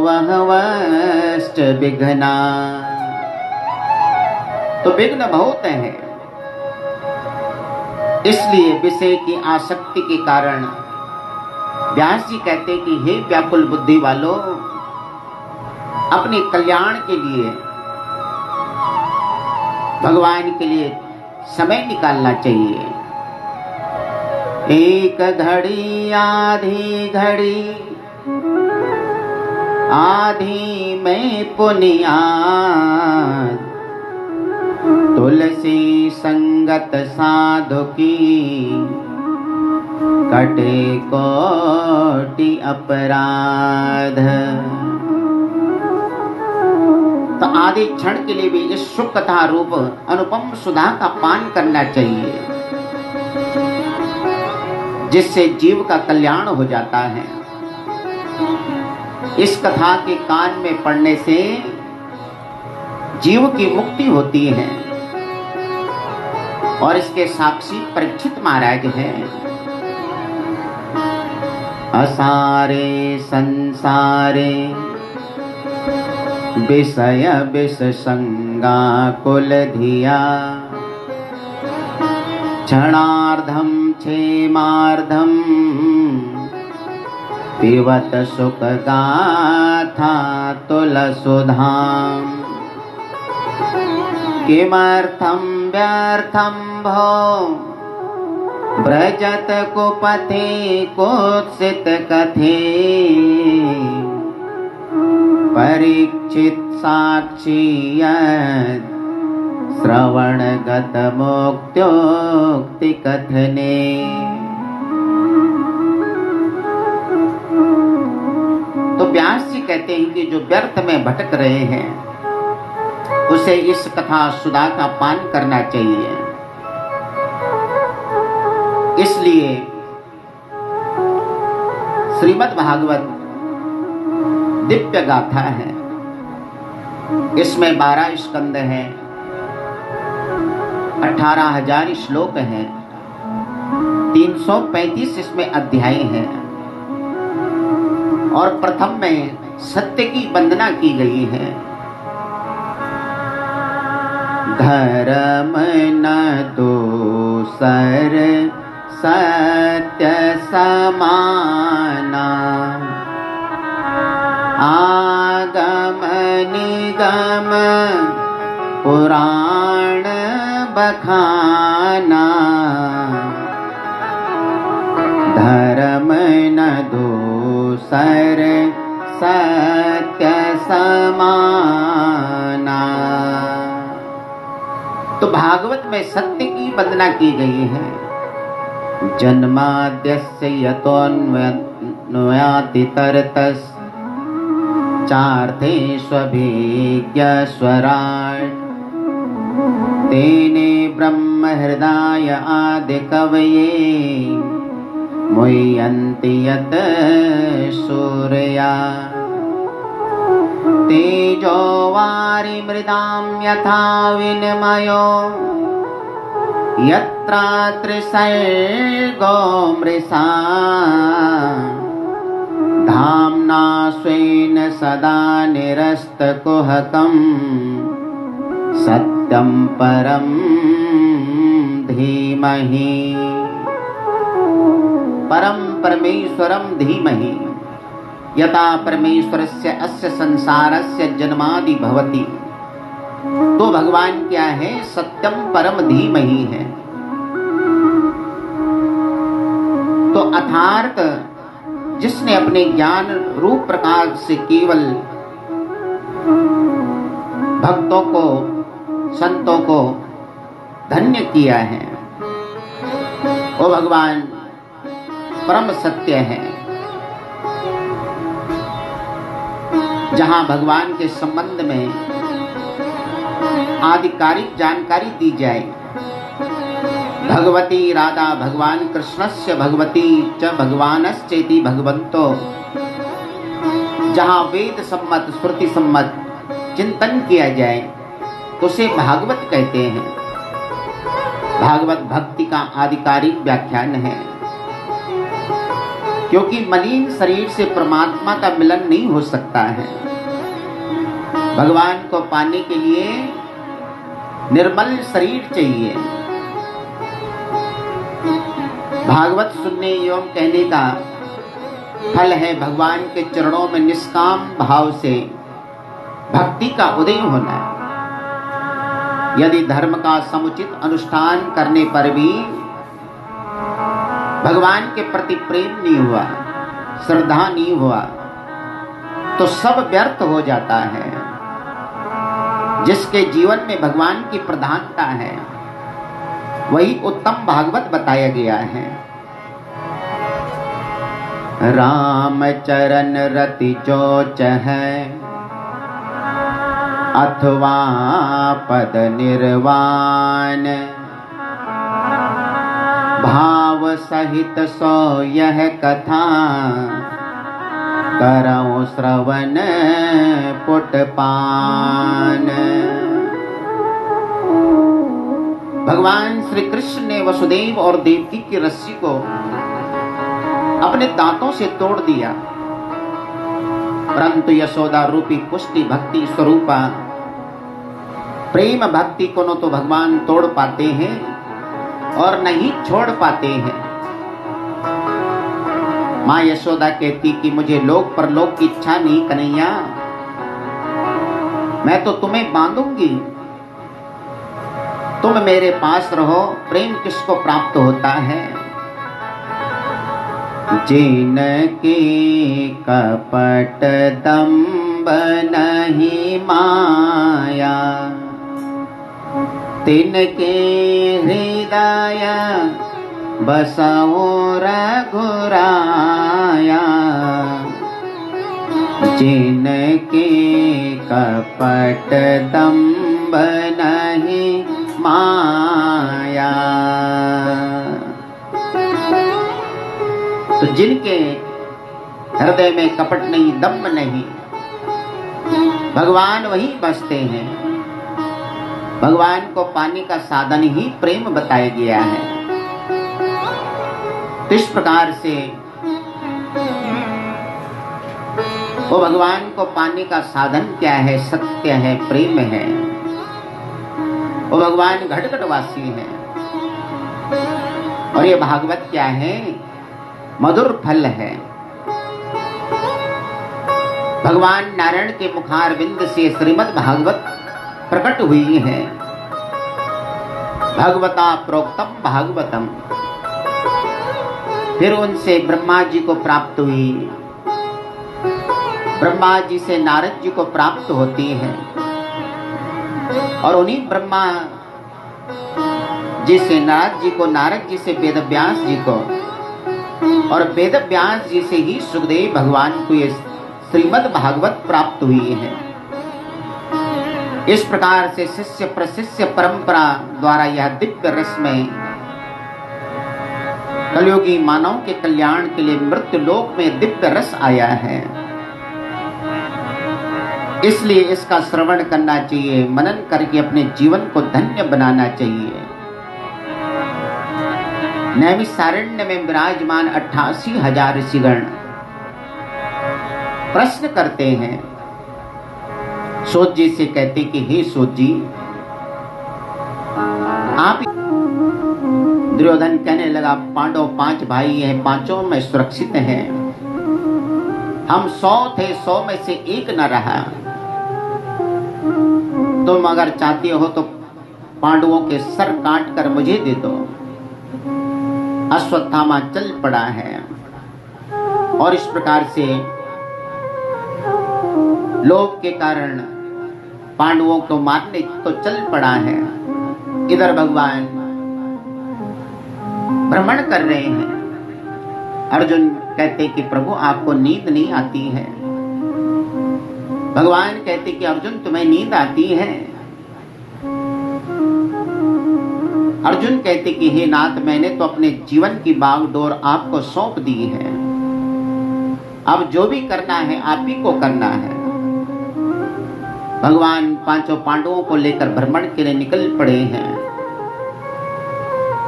वहवश्च विघ्ना। तो विघ्न बहुत है, इसलिए विषय की आसक्ति के कारण व्यास जी कहते कि हे व्याकुल बुद्धि वालों, अपने कल्याण के लिए भगवान के लिए समय निकालना चाहिए। एक घड़ी आधी घड़ी आधी में पुनियाद, तुलसी संगत साधु की कटे कोटि अपराध। तो आधे क्षण के लिए भी इस शुभ कथा रूप अनुपम सुधा का पान करना चाहिए, जिससे जीव का कल्याण हो जाता है। इस कथा के कान में पड़ने से जीव की मुक्ति होती है। और इसके साक्षी परीक्षित महाराज हैं। असारे संसारे विषय विष संगा कुल धिया, क्षणार्धम क्षेमार्धम पिबत सुख गाथा तुलसुधाम। किमर्थम व्यर्थम भो व्रजत कुपथे कुत्सित कथे, परीक्षित साक्षी यत् श्रवणगत मोक्त्योक्ति कथने। तो व्यास जी कहते हैं कि जो व्यर्थ में भटक रहे हैं उसे इस कथा सुधा का पान करना चाहिए। इसलिए श्रीमद् भागवत दिव्य गाथा है। इसमें 12 स्कंद हैं, 18,000 श्लोक हैं, 335 इसमें अध्याय हैं। और प्रथम में सत्य की वंदना की गई है। धर्म न दूसर सत्य समाना, आगम निगम पुराण बखाना। धर्म न दूसर सत्य समाना। तो भागवत में सत्य की वंदना की गई है। जन्माद्यस्य यतोऽन्वयाति तरतस् चार्थेष्वभिज्ञस्वराट् तेने ब्रह्म हृदय आदि कवये मुह्यन्ति यत् सूर्या तेजो वारिमृदां यथा विनिमयो यत्र त्रिसर्गो मृषा धाम्ना स्वेन सदा निरस्तकुहकं सत्यं परं धीमहि। परम परमेश्वरं धीमहि यथा परमेश्वरस्य अस्य संसारस्य जन्मादि भवति। तो भगवान क्या है? सत्यम परम धीमहि है। तो अर्थात जिसने अपने ज्ञान रूप प्रकाश से केवल भक्तों को, संतों को धन्य किया है, वो भगवान परम सत्य है। जहां भगवान के संबंध में आधिकारिक जानकारी दी जाए, भगवती राधा भगवान कृष्णस्य भगवती च भगवानश्चेति भगवन्तो, जहां वेद सम्मत श्रुति सम्मत चिंतन किया जाए तो उसे भागवत कहते हैं। भागवत भक्ति का आधिकारिक व्याख्यान है, क्योंकि मलिन शरीर से परमात्मा का मिलन नहीं हो सकता है। भगवान को पाने के लिए निर्मल शरीर चाहिए। भागवत सुनने एवं कहने का फल है भगवान के चरणों में निष्काम भाव से भक्ति का उदय होना। यदि धर्म का समुचित अनुष्ठान करने पर भी भगवान के प्रति प्रेम नहीं हुआ, श्रद्धा नहीं हुआ, तो सब व्यर्थ हो जाता है। जिसके जीवन में भगवान की प्रधानता है वही उत्तम भागवत बताया गया है। राम चरण रति जो चहै अथवा पद निर्वाण भाव सहित सो यह कथा करऊं श्रवण पुटपान। भगवान श्री कृष्ण ने वसुदेव और देवकी की रस्सी को अपने दांतों से तोड़ दिया, परंतु यशोदा रूपी पुष्टि भक्ति स्वरूपा प्रेम भक्ति को न तो भगवान तोड़ पाते हैं और न ही छोड़ पाते हैं। माँ यशोदा कहती कि मुझे लोक परलोक की इच्छा नहीं कन्हैया, मैं तो तुम्हें बांधूंगी, तुम मेरे पास रहो। प्रेम किसको प्राप्त होता है? जिनके कपट दंभ नहीं माया तिनके हृदय बसओ रघुराया। जिनके कपट दंभ नहीं माया, तो जिनके हृदय में कपट नहीं, दम्भ नहीं, भगवान वही बसते हैं। भगवान को पाने का साधन ही प्रेम बताया गया है। तो इस प्रकार से वो भगवान को पाने का साधन क्या है? सत्य है, प्रेम है। वो भगवान घटघटवासी है। और ये भागवत क्या है? मधुर फल है। भगवान नारायण के मुखारविंद से श्रीमद् भागवत प्रकट हुई है। भगवता प्रोक्तम भागवतम, फिर उनसे ब्रह्मा जी को प्राप्त हुई, ब्रह्मा जी से नारद जी को प्राप्त होती है, और उन्हीं ब्रह्मा जिसे नारद जी को, नारद जी से वेद व्यास जी को, और वेद व्यास जी से ही सुखदेव भगवान को ये श्रीमद् भागवत प्राप्त हुई है। इस प्रकार से शिष्य प्रशिष्य परंपरा द्वारा यह दिव्य रस में कलयुगी मानव के कल्याण के लिए मृत्यु लोक में दिव्य रस आया है। इसलिए इसका श्रवण करना चाहिए, मनन करके अपने जीवन को धन्य बनाना चाहिए। नैमिषारण्य में विराजमान 88,000 ऋषिगण प्रश्न करते हैं, सूत जी से कहते कि हे सूत जी, आप। दुर्योधन कहने लगा, पांडव 5 भाई हैं, 5 में सुरक्षित हैं। हम 100 थे, 100 में से एक न रहा। तुम अगर चाहते हो तो पांडवों के सर काट कर मुझे दे दो। अश्वत्थामा चल पड़ा है और इस प्रकार से लोभ के कारण पांडवों को मारने तो चल पड़ा है। इधर भगवान भ्रमण कर रहे हैं। अर्जुन कहते कि प्रभु आपको नींद नहीं आती है। भगवान कहते कि अर्जुन तुम्हें नींद आती है। अर्जुन कहते कि हे नाथ, मैंने तो अपने जीवन की बागडोर आपको सौंप दी है। अब जो भी करना है आप ही को करना है। भगवान 5 पांडवों को लेकर भ्रमण के लिए निकल पड़े हैं।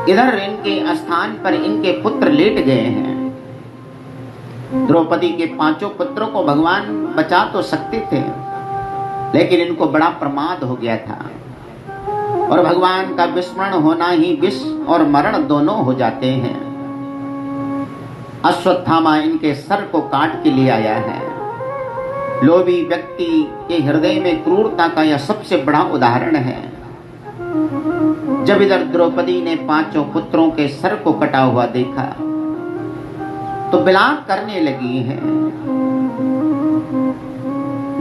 इधर इनके स्थान पर इनके पुत्र लेट गए हैं। द्रौपदी के 5 पुत्रों को भगवान बचा तो सकते थे, लेकिन इनको बड़ा प्रमाद हो गया था और भगवान का विस्मरण होना ही विष और मरण दोनों हो जाते हैं। अश्वत्थामा इनके सर को काट के ले आया है। लोभी व्यक्ति के हृदय में क्रूरता का यह सबसे बड़ा उदाहरण है। जब इधर द्रौपदी ने 5 पुत्रों के सर को कटा हुआ देखा तो विलाप करने लगी है।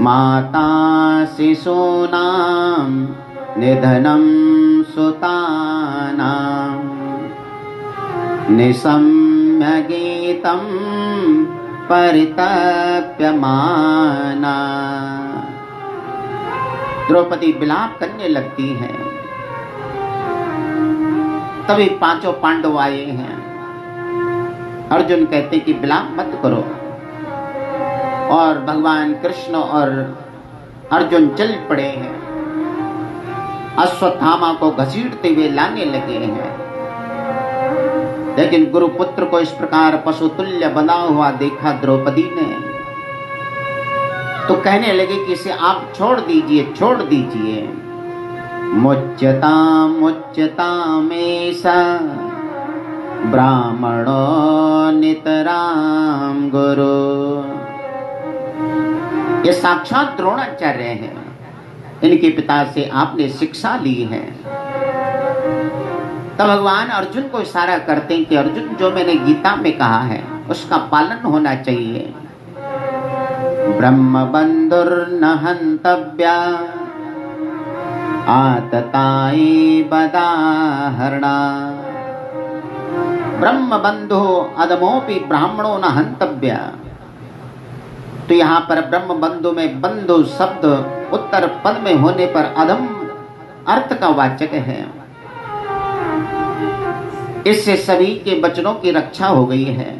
माता शिशूनां निधनं सुतानां निशम्य गीतं परितप्यमाना। द्रौपदी विलाप करने लगती है। तभी 5 पांडव आए हैं। अर्जुन कहते कि विलाप मत करो, और भगवान कृष्ण और अर्जुन चल पड़े हैं। अश्वत्थामा को घसीटते हुए लाने लगे हैं, लेकिन गुरुपुत्र को इस प्रकार पशुतुल्य बना हुआ देखा द्रौपदी ने तो कहने लगे कि इसे आप छोड़ दीजिए, छोड़ दीजिए। मुच्यताम मुच्यतामेषा ब्राह्मणो नितराम गुरु। ये साक्षात द्रोणाचार्य हैं। इनके पिता से आपने शिक्षा ली है। तब भगवान अर्जुन को इशारा करते हैं कि अर्जुन, जो मैंने गीता में कहा है उसका पालन होना चाहिए। ब्रह्म बंधुर्न हन्तव्या आतताई बदाहरणा। ब्रह्म बंधु अदमोपि ब्राह्मणों न हंतव्या। तो यहाँ पर ब्रह्म बंधु में बंधु शब्द उत्तर पद में होने पर अधम अर्थ का वाचक है। इससे सभी के वचनों की रक्षा हो गई है।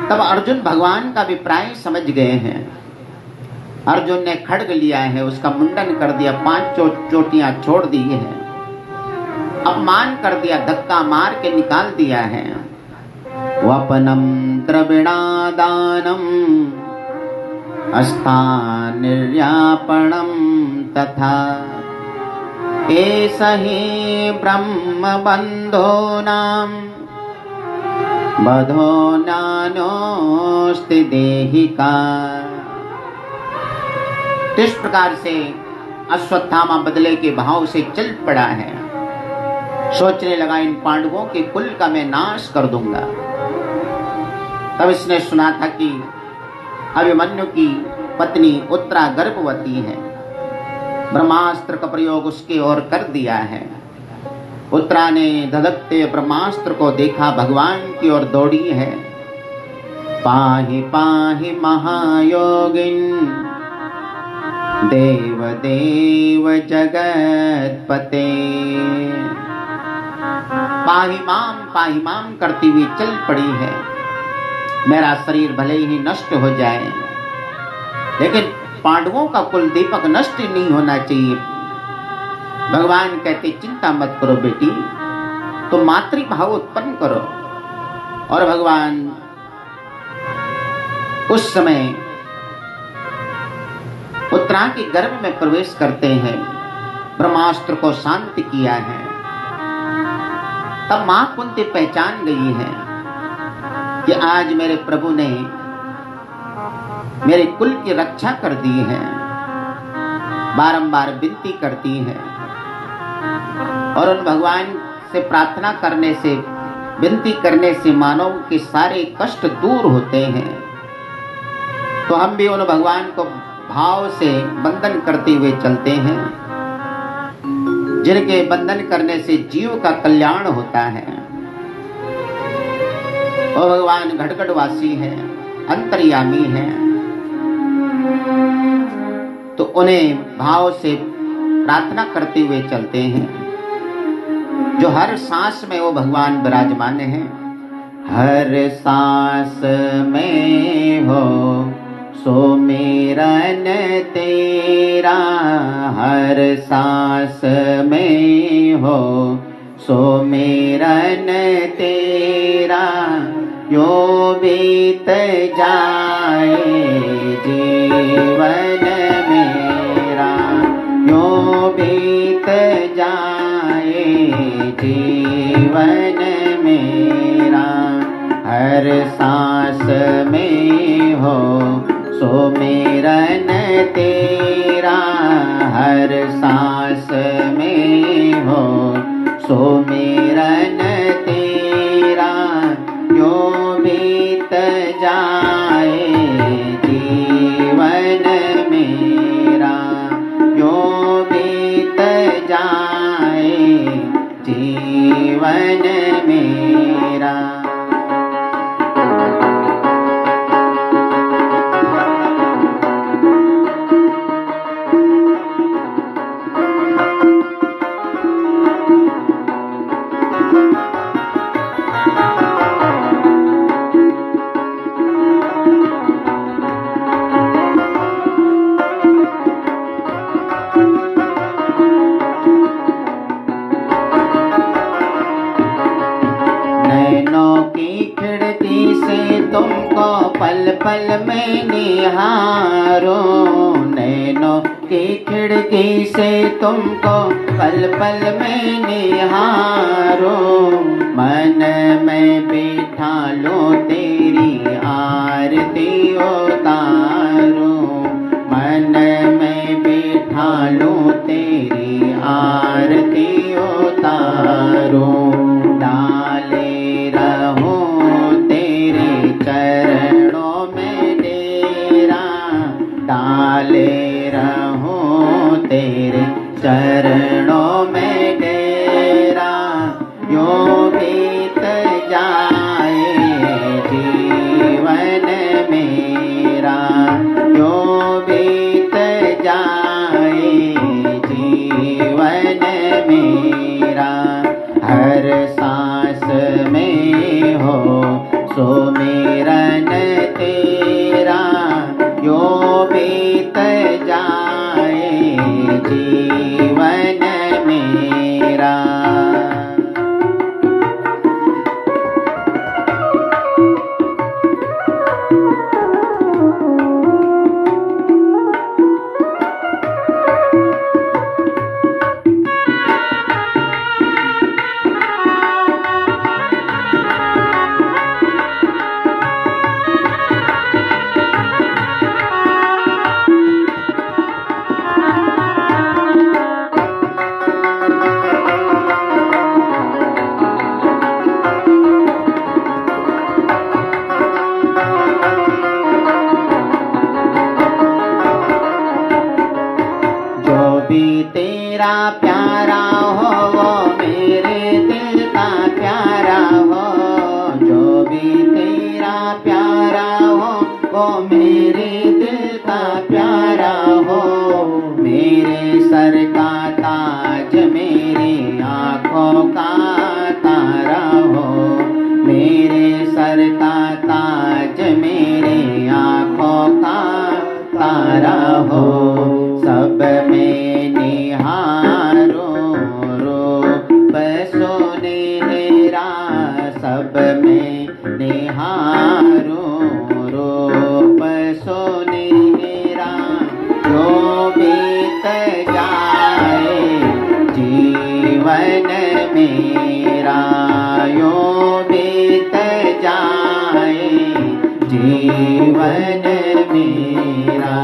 तब अर्जुन भगवान का अभिप्राय समझ गए हैं। अर्जुन ने खड्ग लिया है, उसका मुंडन कर दिया, 5 चोटियां छोड़ दी है, अपमान कर दिया, धक्का मार के निकाल दिया है। वपनम द्रविणादानम अस्था निर्यापणम तथा एष हि ब्रह्म बंधूनां बधो नानोस्ति देहिका। इस प्रकार से अश्वत्थामा बदले के भाव से चल पड़ा है। सोचने लगा इन पांडवों के कुल का मैं नाश कर दूंगा। तब इसने सुना था कि अभिमन्यु की पत्नी उत्तरा गर्भवती है। ब्रह्मास्त्र का प्रयोग उसके ओर कर दिया है। उत्तरा ने धधकते ब्रह्मास्त्र को देखा, भगवान की ओर दौड़ी है। पाहि पाहि महायोगिन देव देव जगतपते। पाहि माम करती हुई चल पड़ी है। मेरा शरीर भले ही नष्ट हो जाए, लेकिन पांडवों का कुल दीपक नष्ट नहीं होना चाहिए। भगवान कहते चिंता मत करो बेटी, तो मातृभाव उत्पन्न करो। और भगवान उस समय उत्तरा के गर्भ में प्रवेश करते हैं, ब्रह्मास्त्र को शांत किया है। तब मां कुंती पहचान गई है कि आज मेरे प्रभु ने मेरे कुल की रक्षा कर दी है। बारंबार विनती करती है और उन भगवान से प्रार्थना करने से, विनती करने से मानव के सारे कष्ट दूर होते हैं। तो हम भी उन भगवान को भाव से बंधन करते हुए चलते हैं, जिनके बंधन करने से जीव का कल्याण होता है। और भगवान घटघटवासी है, अंतर्यामी है, तो उन्हें भाव से प्रार्थना करते हुए चलते हैं। जो हर सांस में वो भगवान विराजमान है। हर सांस में हो सुमिरन तेरा, हर सांस में हो सुमिरन तेरा, यो बीत जाए जीवन मेरा, यो बीत जाए जीवन मेरा। हर सांस में हो सुमिरन तेरा, हर सांस में हो सुमिरन तेरा, यो बीत जाए जीवन मेरा, यो बीत जाए जीवन मेरा। पल पल में निहारो, नैनों की खिड़की से तुमको पल पल में निहारो। मन में बिठा लो तेरी आरती उतारो, मन में बिठा लो तेरी आरती उतारो। डाले रहो तेरे चरणों में डेरा, डाले रहो तेरे चरणों में डेरा। यो बीत जाए जीवन मेरा, यो बीत जाए जीवन मेरा। हर सांस में हो सुमिरन तेरा, यो बीत जाए जीवन मेरा। आँखों का तारा हो, मेरे सर का ताज मेरे आँखों का तारा हो, सब में निहारो रूप सुनहरा, सब में निहारो रूप सुनहरा, जो बीत जाए जीवन मेरा, यो बीत जाए जीवन मेरा।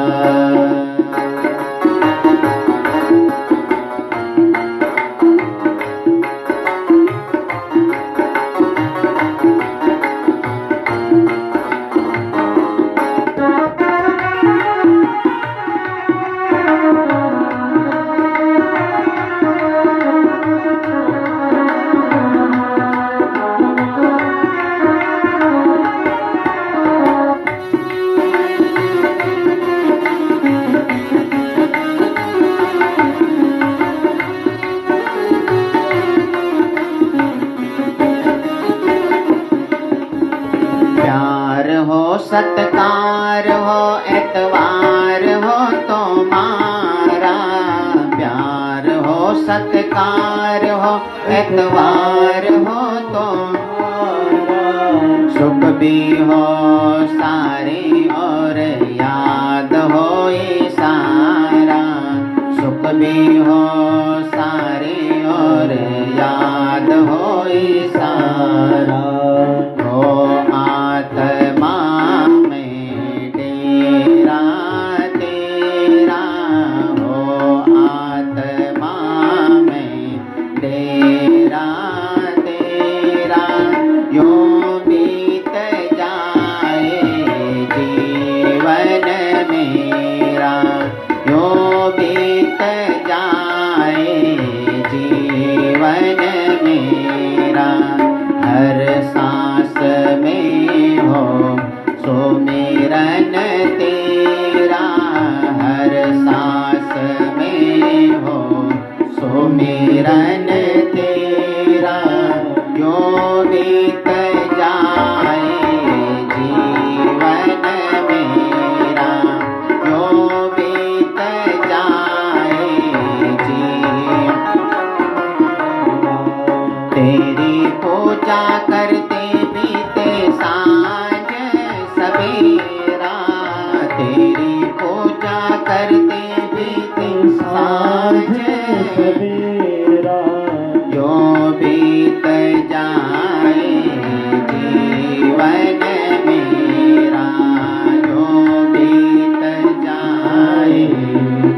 प्यार हो सत्कार हो एतवार हो तुम्हारा, प्यार हो सत्कार हो एतवार हो तुम्हारा, सुख भी हो सारे और याद हो ये सारा, सुख भी हो सारे और याद हो ये सारा, हो आत्मा में डेरा तेरा, हो आत्मा में डेरा तेरा, यो बीत जाए जीवन मेरा, यो बीत जाए जीवन मेरा, हर सांस में हो सुमिरन तेरा, हर सांस में हो सुमिरन तेरा, यो बीत जाए जीवन मेरा, यो बीत जाए तेरी पूजा करते बीते सांझ सवेरा, तेरी पूजा करते बीते सांझ सवेरा, यो बीत जाए जीवन मेरा, यो बीत जाए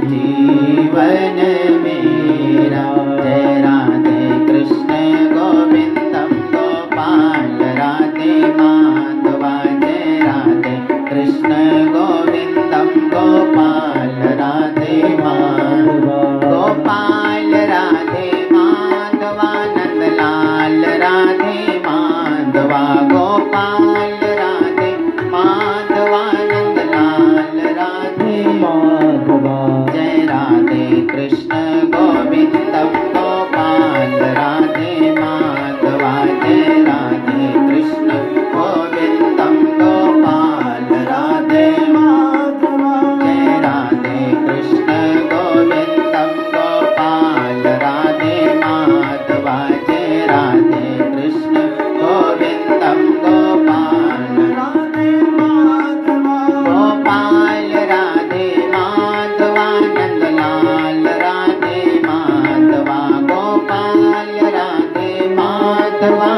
जीवन मेरा। जय राधे कृष्ण गोविंदम गोपाल राधे माधवा, जय राधे कृष्ण गोविंदम गोपाल राधे माधवा, गोपाल राधे माधवा नंदलाल राधे माधवा, गोपाल राधे माधवा नंदलाल राधे माधवा, जय राधे कृष्ण गोविंदम गोपाल राधे माधवा, जय राधे कृष्ण गोविंदम गोपाल राधे माधवा, जय राधे कृष्ण गोविंदम गोपाल राधे माधवा, जय राधे कृष्ण गोविंदम गोपाल राधे माधवा, गोपाल राधे माधवा नंदलाल राधे माधवा, गोपाल राधे माधवा,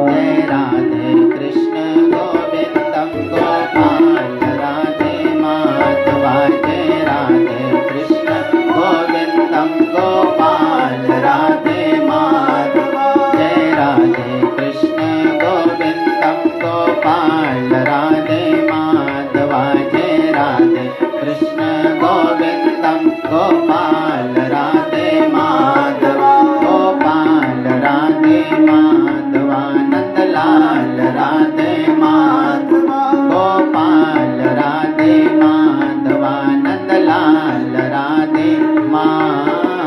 जय राधे कृष्ण गोविंदम गोपाल राधे माधवा, जय राधे कृष्ण गोविंदम गोपाल राधे माधवा, जय राधे कृष्ण गोविंदम गोपाल राधे माधवा, जय राधे कृष्ण गोविंदम गोपाल राधे माधवा, गोपाल राधे माधवा नंदलाल राधे माधवा, गोपाल राधे माधवा नंदलाल राधे माधवा।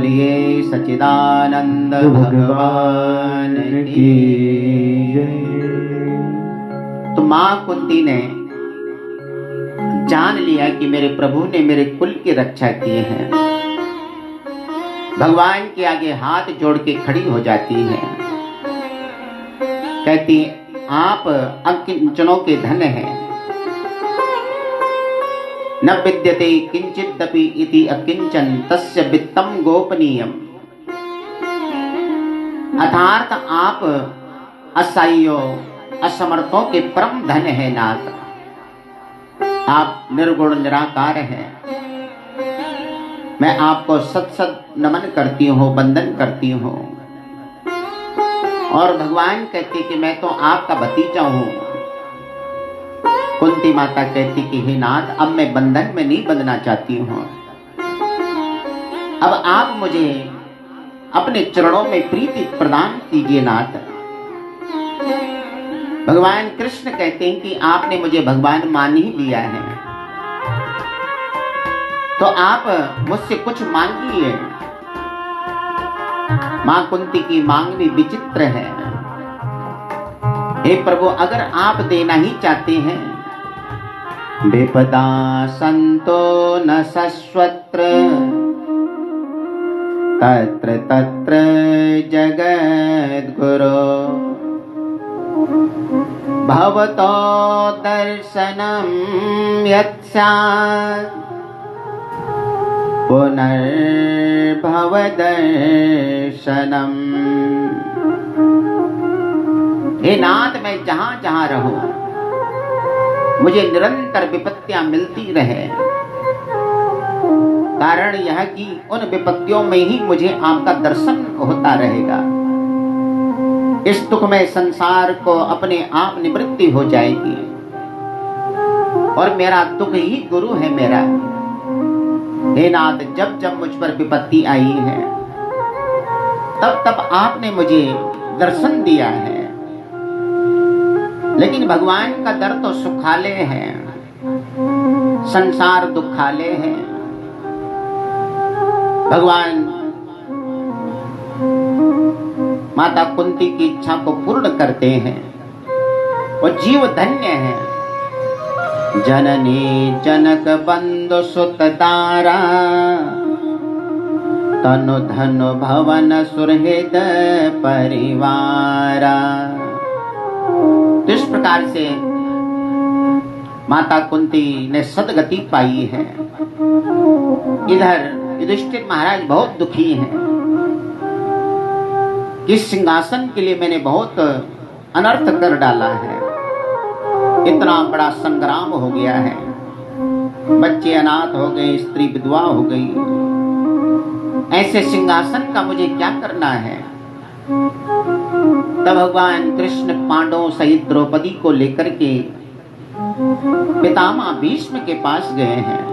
बोलिए सच्चिदानंद भगवान की जय। तो मां कुंती ने जान लिया कि मेरे प्रभु ने मेरे कुल की रक्षा की है। भगवान के आगे हाथ जोड़ के खड़ी हो जाती है, कहती आप अकिंचनों के धन हैं। न विद्यते किंचिदपि इति अकिंचन तस्य वित्तम गोपनीयम। अर्थात आप असहायों असमर्थों के परम धन है नाथ। आप निर्गुण निराकार हैं। मैं आपको सत सत नमन करती हूँ, वंदन करती हूँ। और भगवान कहते कि मैं तो आपका भतीजा हूँ। कुंती माता कहती कि हे नाथ, अब मैं बंधन में नहीं बंधना चाहती हूँ। अब आप मुझे अपने चरणों में प्रीति प्रदान कीजिए नाथ। भगवान कृष्ण कहते हैं कि आपने मुझे भगवान मान ही लिया है, तो आप मुझसे कुछ मांगिए। मां कुंती की मांग भी विचित्र है। हे प्रभु, अगर आप देना ही चाहते हैं, विपदा संतो न शश्वत्र तत्र तत्र जगद्गुरो भवतो दर्शनं यत्स्यात् पुनर्भव दर्शनम। हे नाथ, मैं जहां जहां रहूं मुझे निरंतर विपत्तियां मिलती रहे। कारण यह कि उन विपत्तियों में ही मुझे आपका दर्शन होता रहेगा। इस दुखमय संसार को अपने आप निवृत्ति हो जाएगी और मेरा दुख ही गुरु है मेरा। हे नाथ, जब जब मुझ पर विपत्ति आई है, तब तब आपने मुझे दर्शन दिया है। लेकिन भगवान का दर तो सुखालय है, संसार दुखालय है। भगवान माता कुंती की इच्छा को पूर्ण करते हैं। वो जीव धन्य है। जननी जनक बंधु सुत तारा तनु धनु भवन सुहृद परिवारा। तो इस प्रकार से माता कुंती ने सदगति पाई है। इधर युधिष्ठिर महाराज बहुत दुखी हैं कि सिंहासन के लिए मैंने बहुत अनर्थ कर डाला है। इतना बड़ा संग्राम हो गया है, बच्चे अनाथ हो गए, स्त्री विधवा हो गई। ऐसे सिंहासन का मुझे क्या करना है? तब भगवान कृष्ण पांडवों सहित द्रौपदी को लेकर के पितामह भीष्म के पास गए हैं।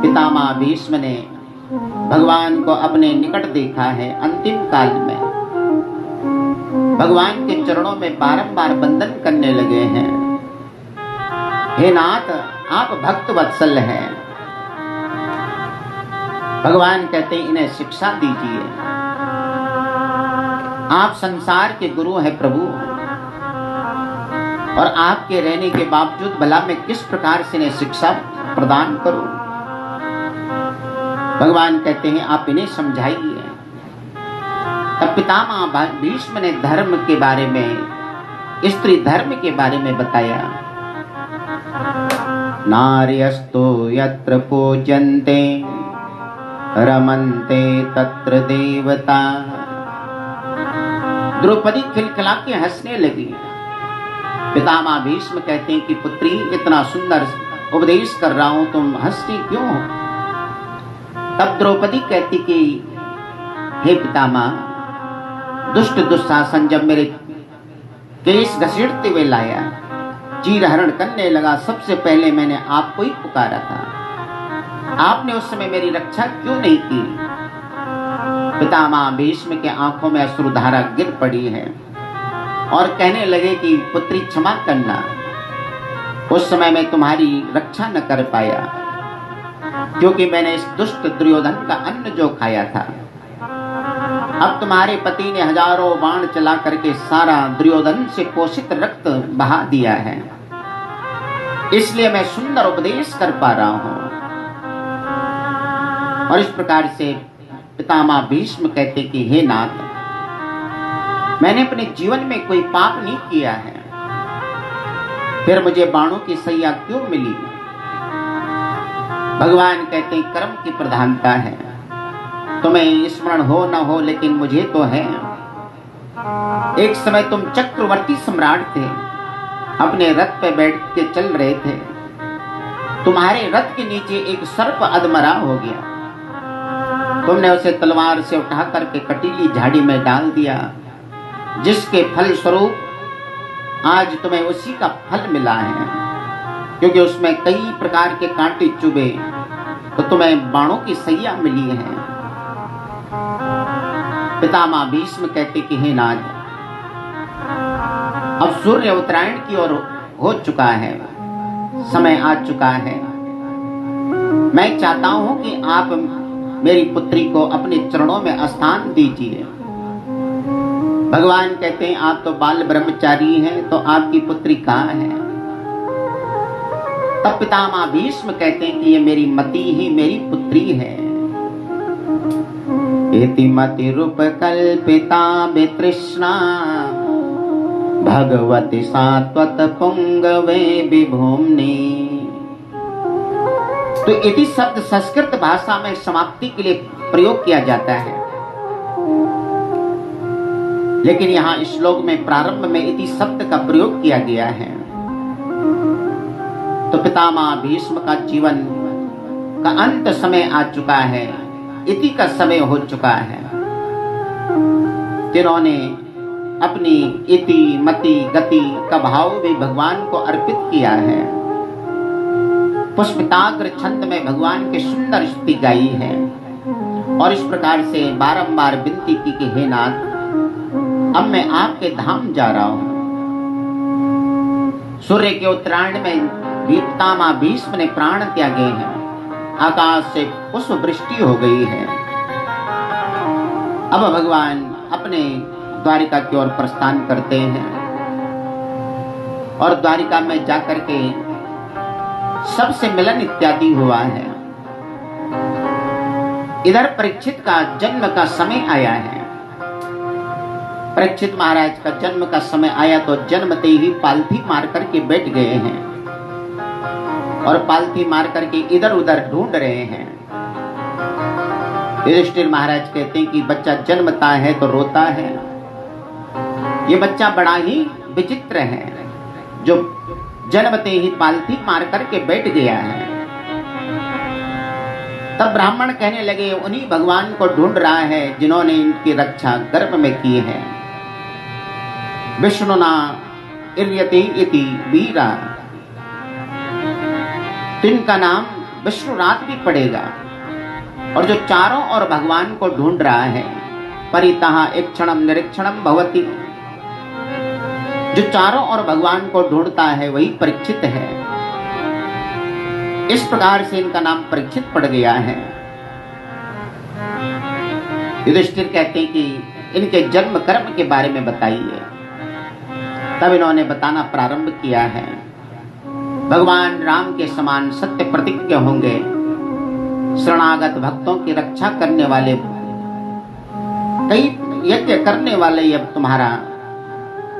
पितामह भीष्म ने भगवान को अपने निकट देखा है। अंतिम काल में भगवान के चरणों में बारंबार वंदन करने लगे हैं। हे नाथ, आप भक्त वत्सल हैं। भगवान कहते हैं इन्हें शिक्षा दीजिए। आप संसार के गुरु हैं प्रभु, और आपके रहने के बावजूद भला मैं किस प्रकार से इन्हें शिक्षा प्रदान करूं? भगवान कहते हैं आप इन्हें समझाइए। तब पितामह भीष्म ने धर्म के बारे में, स्त्री धर्म के बारे में बताया। नार्यस्तु यत्र पूज्यन्ते रमन्ते तत्र देवता। द्रौपदी खिलखिला के हंसने लगी। पितामह भीष्म कहते हैं कि पुत्री, इतना सुंदर उपदेश कर रहा हूं, तुम हंसती क्यों हो? तब द्रौपदी कहती कि हे पितामह, दुष्ट दुशासन जब मेरे केस घसीटते हुए लाया, चीर हरण करने लगा, सबसे पहले मैंने आपको ही पुकारा था। आपने उस समय मेरी रक्षा क्यों नहीं की? पितामह भीष्म के आंखों में अश्रुधारा गिर पड़ी है और कहने लगे कि पुत्री क्षमा करना, उस समय मैं तुम्हारी रक्षा न कर पाया। क्योंकि मैंने इस दुष्ट दुर्योधन का अन्न जो खाया था, अब तुम्हारे पति ने हजारों बाण चला करके सारा दुर्योधन से पोषित रक्त बहा दिया है, इसलिए मैं सुंदर उपदेश कर पा रहा हूं। और इस प्रकार से पितामह भीष्म कहते कि हे नाथ, मैंने अपने जीवन में कोई पाप नहीं किया है, फिर मुझे बाणों की सैया क्यों मिली? भगवान कहते हैं कर्म की प्रधानता है, तुम्हें स्मरण हो न हो लेकिन मुझे तो है। एक समय तुम चक्रवर्ती सम्राट थे, अपने रथ पे बैठ के चल रहे थे, तुम्हारे रथ के नीचे एक सर्प अधमरा हो गया, तुमने उसे तलवार से उठा करके कटीली झाड़ी में डाल दिया, जिसके फल स्वरूप आज तुम्हें उसी का फल मिला है, क्योंकि उसमें कई प्रकार के कांटे चुभे तो तुम्हें बाणों की सैया मिली है। पितामह भीष्म कहते कि हे नाथ, अब सूर्य उत्तरायण की ओर हो चुका है, समय आ चुका है, मैं चाहता हूं कि आप मेरी पुत्री को अपने चरणों में स्थान दीजिए। भगवान कहते हैं आप तो बाल ब्रह्मचारी हैं, तो आपकी पुत्री कहाँ है? तब पितामह भीष्म कहते हैं कि ये मेरी मति ही मेरी पुत्री है। इति मति रूप कल्पिता वितृष्णा भगवती सात्वत पुंगवे विभूम्नि। तो इति शब्द संस्कृत भाषा में समाप्ति के लिए प्रयोग किया जाता है, लेकिन यहाँ श्लोक में प्रारंभ में इति शब्द का प्रयोग किया गया है। तो पितामह भीष्म का जीवन का अंत समय आ चुका है, इति का समय हो चुका है, जिन्होंने अपनी इति मति गति का भाव भी भगवान को अर्पित किया है। पुष्पिताग्र छंद में भगवान की सुंदर स्तुति गाई है और इस प्रकार से बारंबार विनती की कि हे नाथ, अब मैं आपके धाम जा रहा हूं। सूर्य के उत्तरायण में पितामह भीष्म ने प्राण त्यागे हैं, आकाश से पुष्प वृष्टि हो गई है। अब भगवान अपने द्वारिका की ओर प्रस्थान करते हैं और द्वारिका में जाकर के सबसे मिलन इत्यादि हुआ है। इधर परीक्षित का जन्म का समय आया है। परीक्षित महाराज का जन्म का समय आया तो जन्मते ही पालथी मार करके बैठ गए हैं और पालथी मार करके इधर उधर ढूंढ रहे हैं। युधिष्ठिर महाराज कहते हैं कि बच्चा जन्मता है तो रोता है, ये बच्चा बड़ा ही विचित्र है जो जन्मते ही पालथी मार करके बैठ गया है। तब ब्राह्मण कहने लगे उन्हीं भगवान को ढूंढ रहा है जिन्होंने इनकी रक्षा गर्भ में की है। विष्णुना इर्यते इति वीरा, तो इनका नाम विष्णुरात भी पड़ेगा। और जो चारों ओर भगवान को ढूंढ रहा है, परितः एक क्षणम निरीक्षणम भवति, जो चारों ओर भगवान को ढूंढता है वही परीक्षित है। इस प्रकार से इनका नाम परीक्षित पड़ गया है। युधिष्ठिर कहते हैं कि इनके जन्म कर्म के बारे में बताइए। तब इन्होंने बताना प्रारंभ किया है। भगवान राम के समान सत्य प्रतिज्ञ होंगे, शरणागत भक्तों की रक्षा करने वाले, कई यज्ञ करने वाले अब तुम्हारा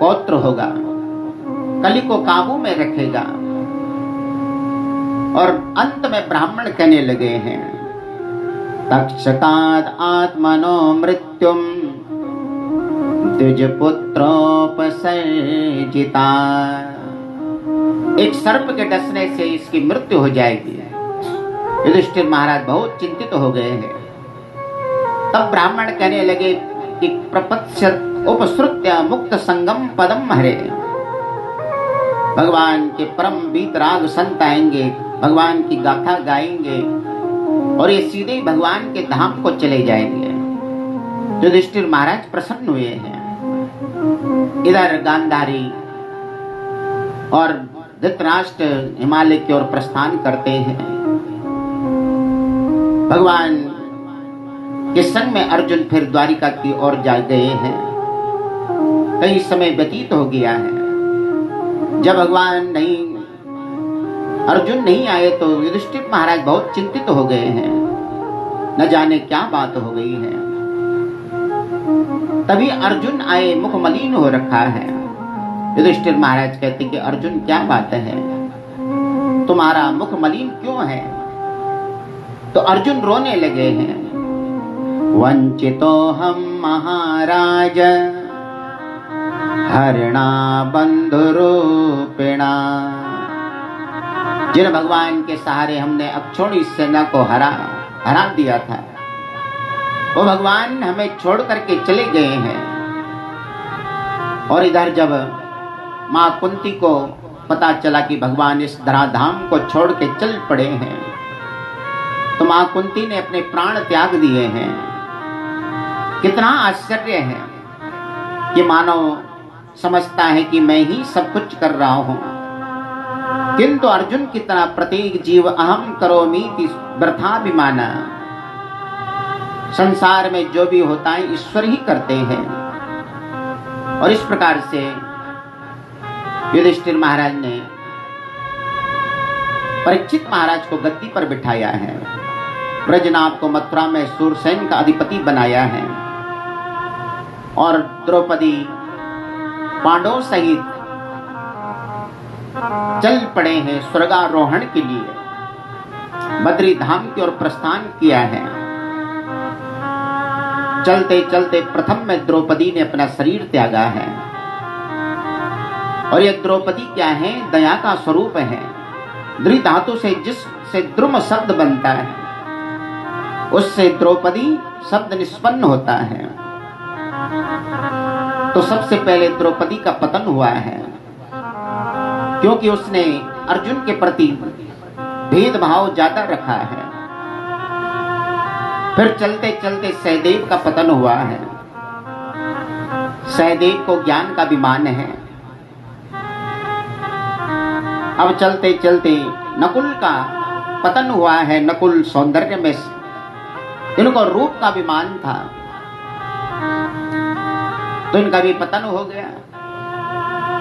पौत्र होगा, कली को काबू में रखेगा। और अंत में ब्राह्मण कहने लगे हैं तक्षकाद आत्मनो मृत्युम द्विज पुत्रोपसर्जिता, एक सर्प के डसने से इसकी मृत्यु हो जाएगी। युधिष्ठिर महाराज बहुत चिंतित हो गए हैं। तब ब्राह्मण कहने लगे कि प्रपत्स्यत उपसृत्य मुक्त संगम पदम हरे, भगवान के परम वीतराग संत आएंगे, भगवान की गाथा गाएंगे और ये सीधे भगवान के धाम को चले जाएंगे। युधिष्ठिर महाराज प्रसन्न हुए हैं। इधर गांधारी और धृतराष्ट्र हिमालय की ओर प्रस्थान करते हैं। भगवान के संग में अर्जुन फिर द्वारिका की ओर जा गए हैं। कई समय व्यतीत हो गया है। जब अर्जुन नहीं आए तो युधिष्ठिर महाराज बहुत चिंतित हो गए हैं, न जाने क्या बात हो गई है। तभी अर्जुन आए, मुख मलिन हो रखा है। युधिष्ठिर महाराज कहते कि अर्जुन क्या बात है, तुम्हारा मुख मलिन क्यों है? तो अर्जुन रोने लगे हैं। वंचितो हम महाराज हरिणा बंधुरूपिणा। जिन भगवान के सहारे हमने अक्षौणी सेना को हरा दिया था, वो भगवान हमें छोड़ करके चले गए हैं। और इधर जब मां कुंती को पता चला कि भगवान इस धराधाम को छोड़ के चल पड़े हैं, तो मां कुंती ने अपने प्राण त्याग दिए हैं। कितना आश्चर्य है कि मानव समझता है कि मैं ही सब कुछ कर रहा हूं, किंतु अर्जुन की तरह प्रत्येक जीव अहम करोमीति व्यर्थाभिमाना। संसार में जो भी होता है ईश्वर ही करते हैं। और इस प्रकार से युधिष्ठिर महाराज ने परीक्षित महाराज को गद्दी पर बिठाया है। ब्रजनाभ को मथुरा में सूरसेन का अधिपति बनाया है। और द्रौपदी पांडवों सहित चल पड़े हैं स्वर्गारोहण के लिए। बद्री धाम की ओर प्रस्थान किया है। चलते चलते प्रथम में द्रौपदी ने अपना शरीर त्यागा है। और यह द्रौपदी क्या है? दया का स्वरूप है। द्रि धातु से जिससे द्रुम शब्द बनता है, उससे द्रौपदी शब्द निष्पन्न होता है। तो सबसे पहले द्रौपदी का पतन हुआ है, क्योंकि उसने अर्जुन के प्रति भेदभाव ज्यादा रखा है। फिर चलते चलते सहदेव का पतन हुआ है। सहदेव को ज्ञान का अभिमान है। अब चलते चलते नकुल का पतन हुआ है। नकुल सौंदर्य में, इनको रूप का अभिमान था, तो इनका भी पतन हो गया।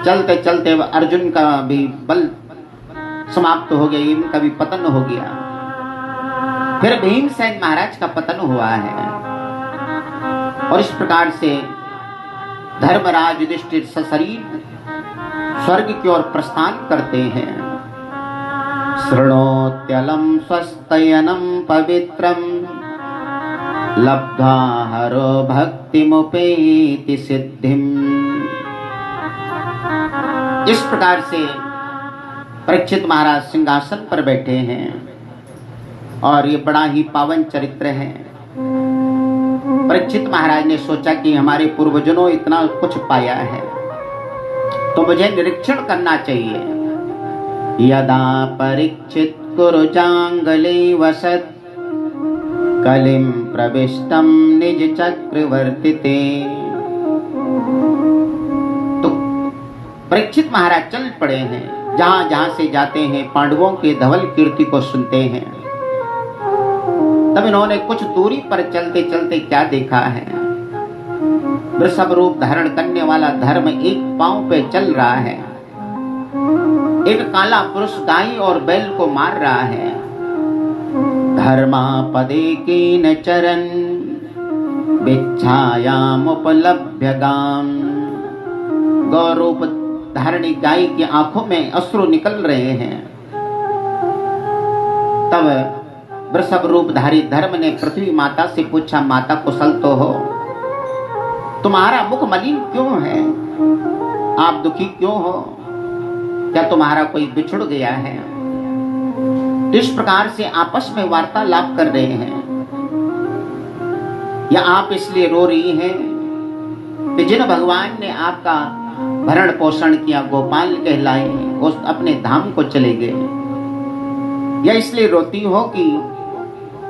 चलते चलते अर्जुन का भी बल समाप्त हो गया, इनका भी पतन हो गया। फिर भीमसेन महाराज का पतन हुआ है। और इस प्रकार से धर्मराज युधिष्ठिर सशरीर स्वर्ग की ओर प्रस्थान करते हैं। शृणोत्यलं स्वस्तयनं पवित्रं लब्ध्वा हरो भक्तिमुपेति सिद्धिम। इस प्रकार से परीक्षित महाराज सिंहासन पर बैठे हैं। और ये बड़ा ही पावन चरित्र है। परीक्षित महाराज ने सोचा कि हमारे पूर्वजों इतना कुछ पाया है, तो मुझे निरीक्षण करना चाहिए। यदा परीक्षित कुरुजांगले वसत कलिम प्रविष्टम निज चक्रवर्तिते। तो परीक्षित महाराज चल पड़े हैं। जहां जहां से जाते हैं पांडवों के धवल कीर्ति को सुनते हैं। तब इन्होंने कुछ दूरी पर चलते चलते क्या देखा है? वृषभ रूप धारण करने वाला धर्म एक पांव पे चल रहा है। एक काला पुरुष गाय और बैल को मार रहा है। धर्मा पदे कीन चरण बिच्छायाम उपलभ्य गाम। गौरूप धारणी गाय की आंखों में अश्रु निकल रहे हैं। तब वृषभ रूपधारी धर्म ने पृथ्वी माता से पूछा, माता कुशल तो हो? तुम्हारा मुख मलिन क्यों है? आप दुखी क्यों हो? क्या तुम्हारा कोई बिछुड़ गया है? इस प्रकार से आपस में वार्तालाप कर रहे हैं। या आप इसलिए रो रही हैं कि जिन भगवान ने आपका भरण पोषण किया, गोपाल कहलाए, उस अपने धाम को चले गए? या इसलिए रोती हो कि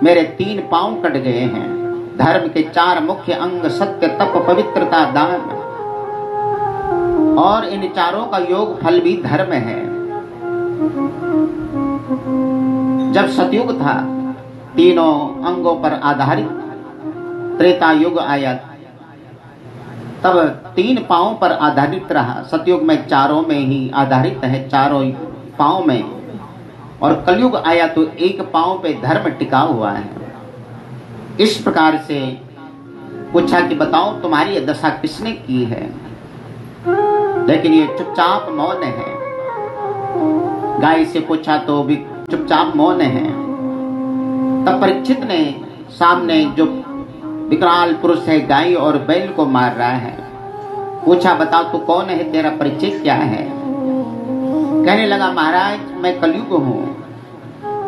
मेरे 3 पांव कट गए हैं? धर्म के 4 मुख्य अंग सत्य, तप, पवित्रता, दान, और इन चारों का योग फल भी धर्म है। जब सतयुग था तीनों अंगों पर आधारित त्रेता युग आया, तब 3 पांवों पर आधारित रहा। सतयुग में चारों में ही आधारित है, चारों पांव में, और कलयुग आया तो 1 पांव पे धर्म टिका हुआ है। इस प्रकार से पूछा कि बताओ तुम्हारी ये दशा किसने की है, लेकिन ये चुपचाप मौन है। गाय से पूछा तो भी चुपचाप मौन है। तब परीक्षित ने सामने जो विकराल पुरुष है गाय और बैल को मार रहा है, पूछा बताओ तू कौन है, तेरा परिचय क्या है। कहने लगा महाराज मैं कलयुग हूं,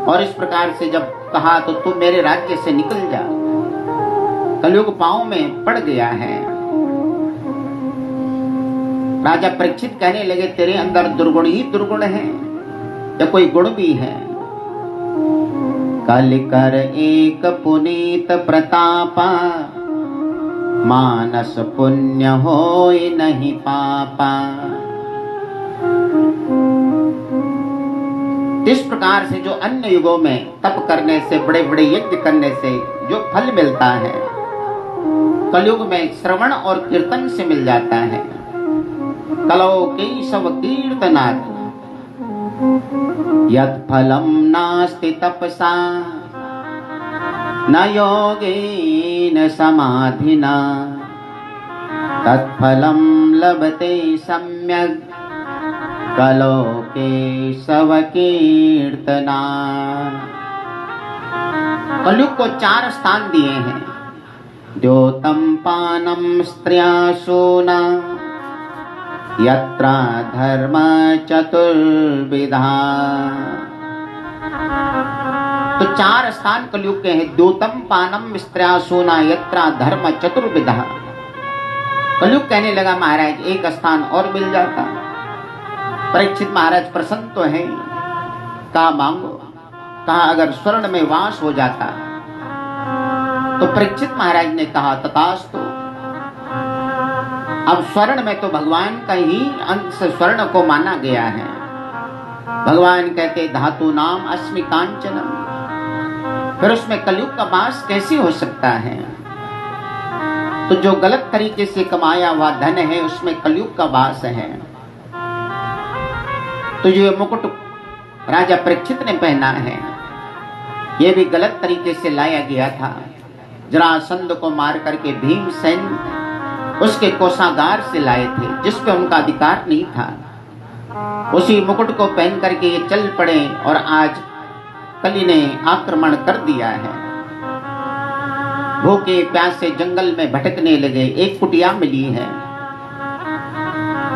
और इस प्रकार से जब कहा तो तू मेरे राज्य से निकल जा, कलयुग पांव में पड़ गया है। राजा परीक्षित कहने लगे तेरे अंदर दुर्गुण ही दुर्गुण है या कोई गुण भी है। कल कर एक पुनीत प्रतापा, मानस पुण्य होय नहीं पापा। इस प्रकार से जो अन्य युगों में तप करने से, बड़े बड़े यज्ञ करने से जो फल मिलता है, कलयुग में श्रवण और कीर्तन से मिल जाता है। कलौ केशव कीर्तनात् यत् फलम नास्ति तपसा, न योगेन समाधिना, तत्फलम लभते सम्यक् कलौ केशव कीर्तना। कलयुग को 4 स्थान दिए हैं। द्योतम पानम स्त्रियाशूना, यत्रा धर्म चतुर्विधा। तो 4 स्थान कलयुग के हैं। द्योतम पानम स्त्रियाशूना, यत्रा धर्म चतुर्विधा। कलयुग कहने लगा महाराज 1 स्थान और मिल जाता। परीक्षित महाराज प्रसन्न तो है, कहा मांगो। कहा अगर स्वर्ण में वास हो जाता। तो परीक्षित महाराज ने कहा तथास्तु। अब स्वर्ण में तो भगवान का ही अंश स्वर्ण को माना गया है। भगवान कहते धातु नाम अस्मि कांचनम, फिर उसमें कलयुग का वास कैसे हो सकता है। तो जो गलत तरीके से कमाया हुआ धन है उसमें कलयुग का वास है। तो जो मुकुट राजा परीक्षित ने पहना है यह भी गलत तरीके से लाया गया था। जरासंध को मार करके भीमसेन उसके कोषागार से लाए थे, जिस पे उनका अधिकार नहीं था। उसी मुकुट को पहन करके ये चल पड़े और आज कली ने आक्रमण कर दिया है। भूखे प्यासे जंगल में भटकने लगे, एक कुटिया मिली है।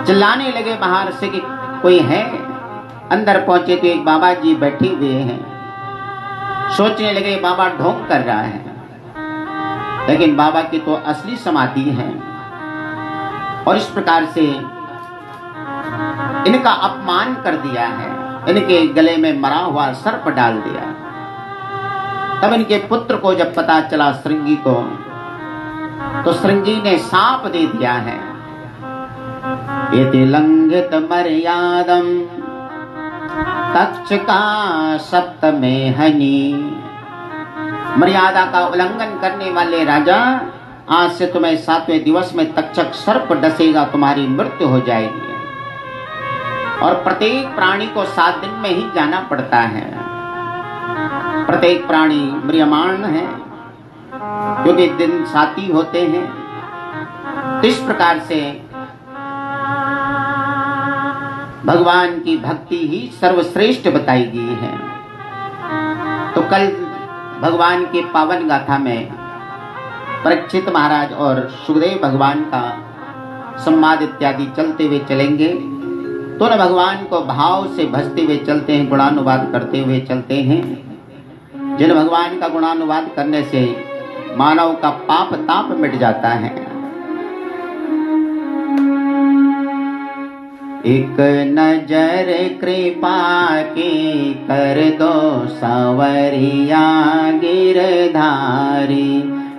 चिल्लाने लगे बाहर से कि कोई है। अंदर पहुंचे तो एक बाबा जी बैठे हुए हैं। सोचने लगे बाबा ढोंग कर रहा है, लेकिन बाबा की तो असली समाधि है। और इस प्रकार से इनका अपमान कर दिया है, इनके गले में मरा हुआ सर्प डाल दिया। तब इनके पुत्र को जब पता चला श्रृंगी को, तो श्रृंगी ने साप दे दिया है। यदि लंघित मर्यादम तक्षका सप्तमे हनि। मर्यादा का उल्लंघन करने वाले राजा, आज से तुम्हें 7वें दिवस में तक्षक सर्प डसेगा, तुम्हारी मृत्यु हो जाएगी। और प्रत्येक प्राणी को 7 दिन में ही जाना पड़ता है। प्रत्येक प्राणी म्रियमाण है, क्योंकि दिन 7 ही होते हैं। इस प्रकार से भगवान की भक्ति ही सर्वश्रेष्ठ बताई गई है। तो कल भगवान के पावन गाथा में परीक्षित महाराज और सुखदेव भगवान का संवाद इत्यादि चलते हुए चलेंगे। तो न भगवान को भाव से भजते हुए चलते हैं, गुणानुवाद करते हुए चलते हैं। जिन भगवान का गुणानुवाद करने से मानव का पाप ताप मिट जाता है। एक नजर कृपा की कर दो संवरिया गिरधारी।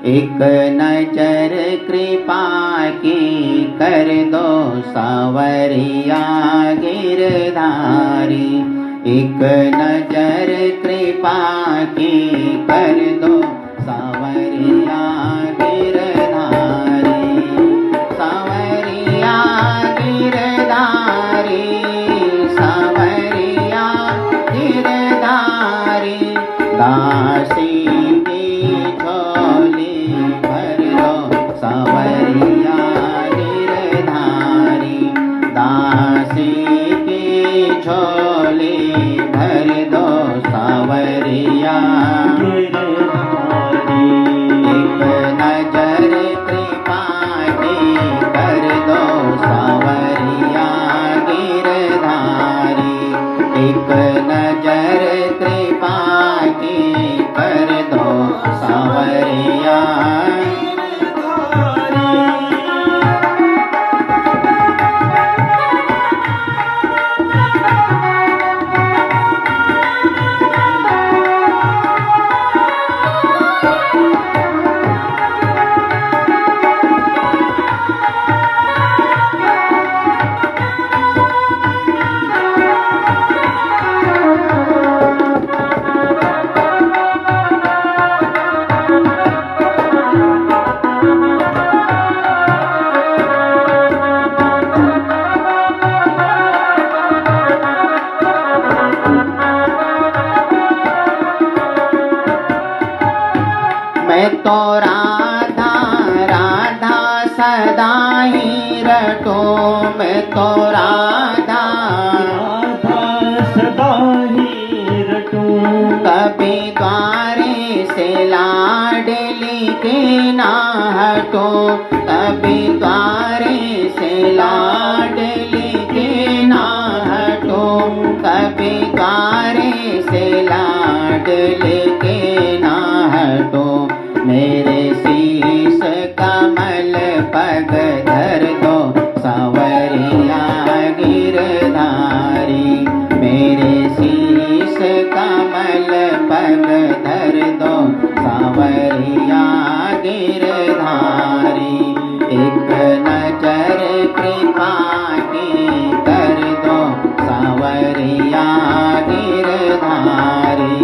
एक नजर कृपा की कर दो संवरिया गिरधारी। एक नजर कृपा की कर दो सावरिया गिरधारी, सावरिया गिरधारी, सावरिया गिरधारी। दासी की झोली भर दो सावरिया गिरधारी, दासी की झोली भर दो सावरिया गिरधारी। एक नजर कृपा की कर दो सावरिया गिरधारी, एक नजर कृपा की कर दो सावरिया मैं तो राधा राधा सदा ही रटो, मैं तो राधा राधा सदा ही रटूं। कभी द्वारे से लाडली के ना हटो, कभी द्वारे से लाडली के ना हटो, कभी द्वारे से लाडली के ना हटो। मेरे शीश कमल पग धर दो सावरिया गिरधारी, मेरे शीश कमल पग धर दो सावरिया गिरधारी। एक नजर कृपा की कर दो सावरिया गिरधारी।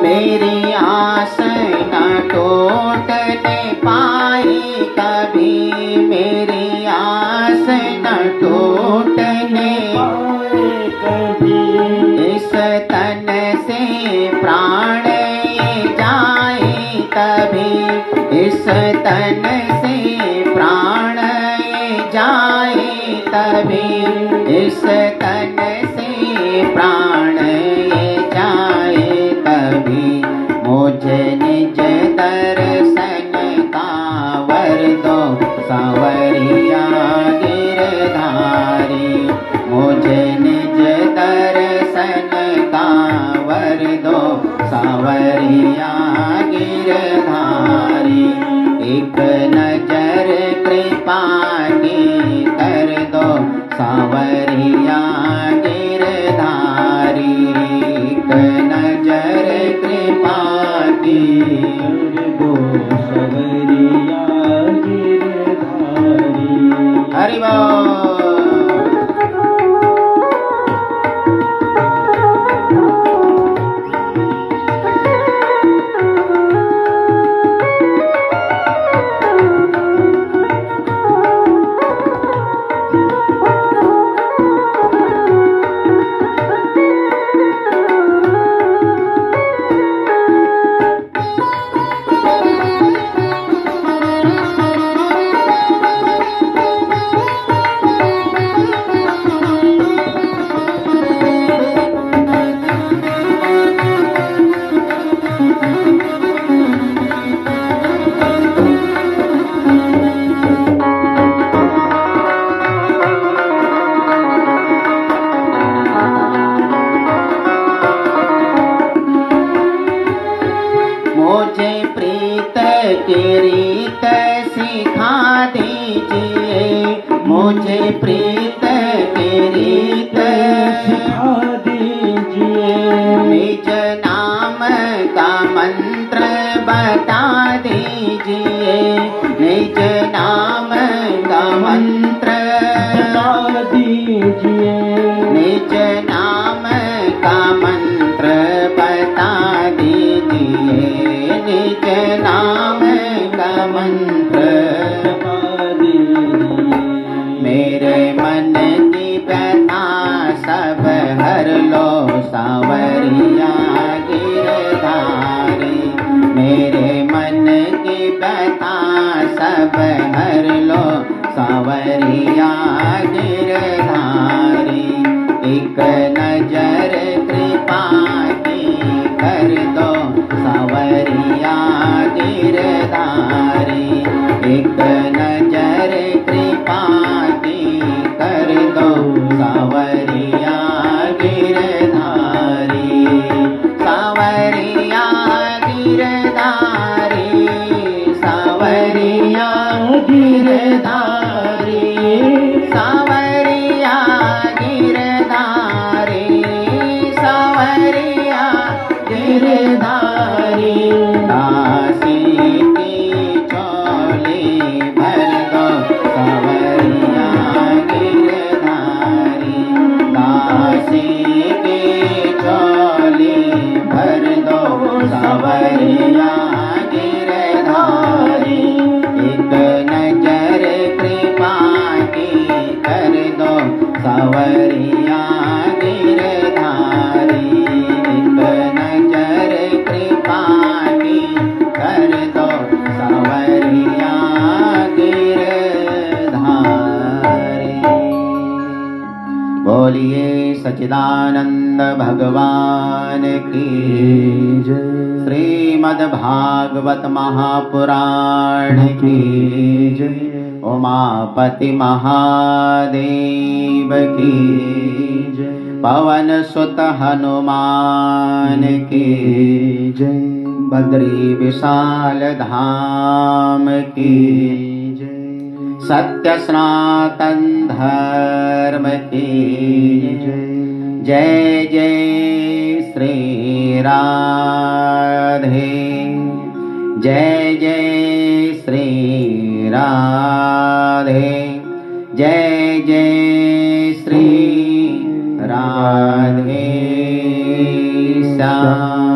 मेरी आस न टूटने पाई कभी, मेरी आस न टूटने पाए कभी। इस तन से प्राण ये जाए कभी, इस तन से प्राण ये जाए कभी, इस तन से प्राण ये जाए कभी। मुझे निज दर्शन का वर दो सावरिया गिरधारी, मुझे निज दर्शन का वर दो सावरिया गिरधारी। एक नजर कृपा की कर दो सावरिया गिरधारी, एक नजर कृपा की कर दो सावरिया गिरधारी। मुझे प्रीत की रीत सिखा दीजिए, मुझे प्रीत की रीत सिखा दीजिए, निज नाम का मंत्र बता दीजिए, निज नाम का मंत्र बता दीजिए, निज नाम का मंत्र बता दीजिए, निज नाम का मंत्र बता दीजिए। मेरे मन की व्यथा सब हर लो सावरिया गिरधारी, मेरे मन की व्यथा सब हर लो सावरिया गिरधारी। एक नजर कृपा की कर दो सावरिया गिरधारी, एक नजर कृपा की कर दो सावरिया गिरधारी, सावरिया गिरधारी, सावरिया गिरधारी, सावरिया गिरधारी, सावरिया गिरधारी। दासी की चोली भर दो सावरिया गिरधारी, दासी की चोली भर दो सावरिया गिरधारी। एक नजर कृपा की कर दो सावरिया गिरधारी, एक नजर कृपा की कर दो सावरिया गिरधारी। बोलिए सच्चिदानंद भगवान की जय। श्रीमद् भागवत महापुराण की जय। उमापति महादेव की जय। पवन सुत हनुमान की जय। बद्री विशाल धाम की जय। सत्य सनातन धर्म की जय। जय जय श्री राधे, जय जय श्री राधे, जय जय श्री राधे श्याम।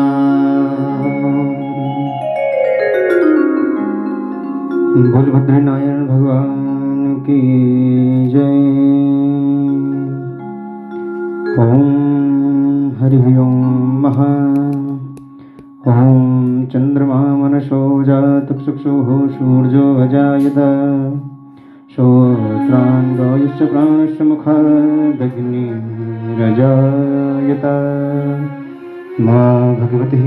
बलभद्र नारायण भगवान की जय। ओम हरि ओम महा। ओम चंद्रमा मनसो जात चक्षुः सूर्यो अजायत, श्रोत्रान्गायुश्च प्राणश्च मुखादग्निरजायत। मा भगवतिः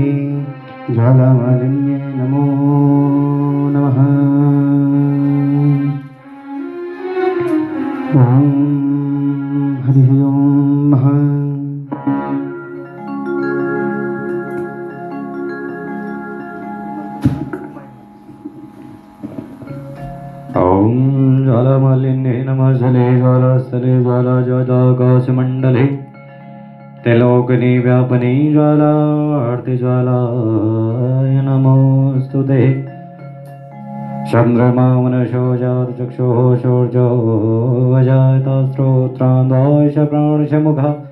ज्वालामालिन्ये नमो नमः। ओम हरि ओम महा। ओम ज्वालामालिन्ये नमः। जले ज्वालास्थले ज्वालाजाताकाशमण्डले त्रिलोकनी व्यापनी ज्वालार्तिज्वालाय नमोऽस्तुते। चन्द्रमा मनसो जात चक्षुः सूर्यो अजायत, श्रोत्रान्गायुश्च प्राणश्च मुखादग्निरजायत।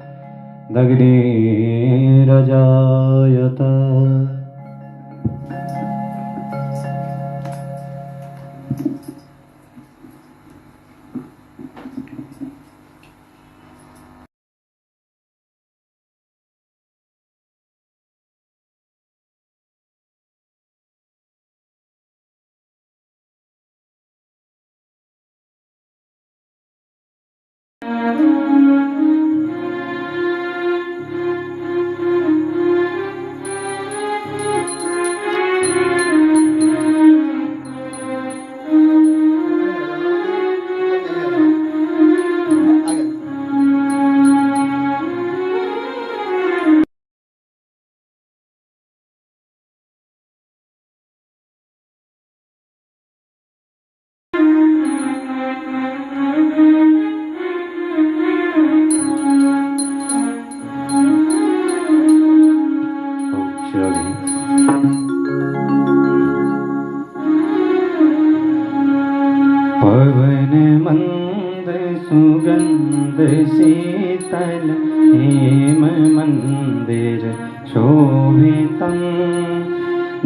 शांत शीतल हेम मंदिर शोभितं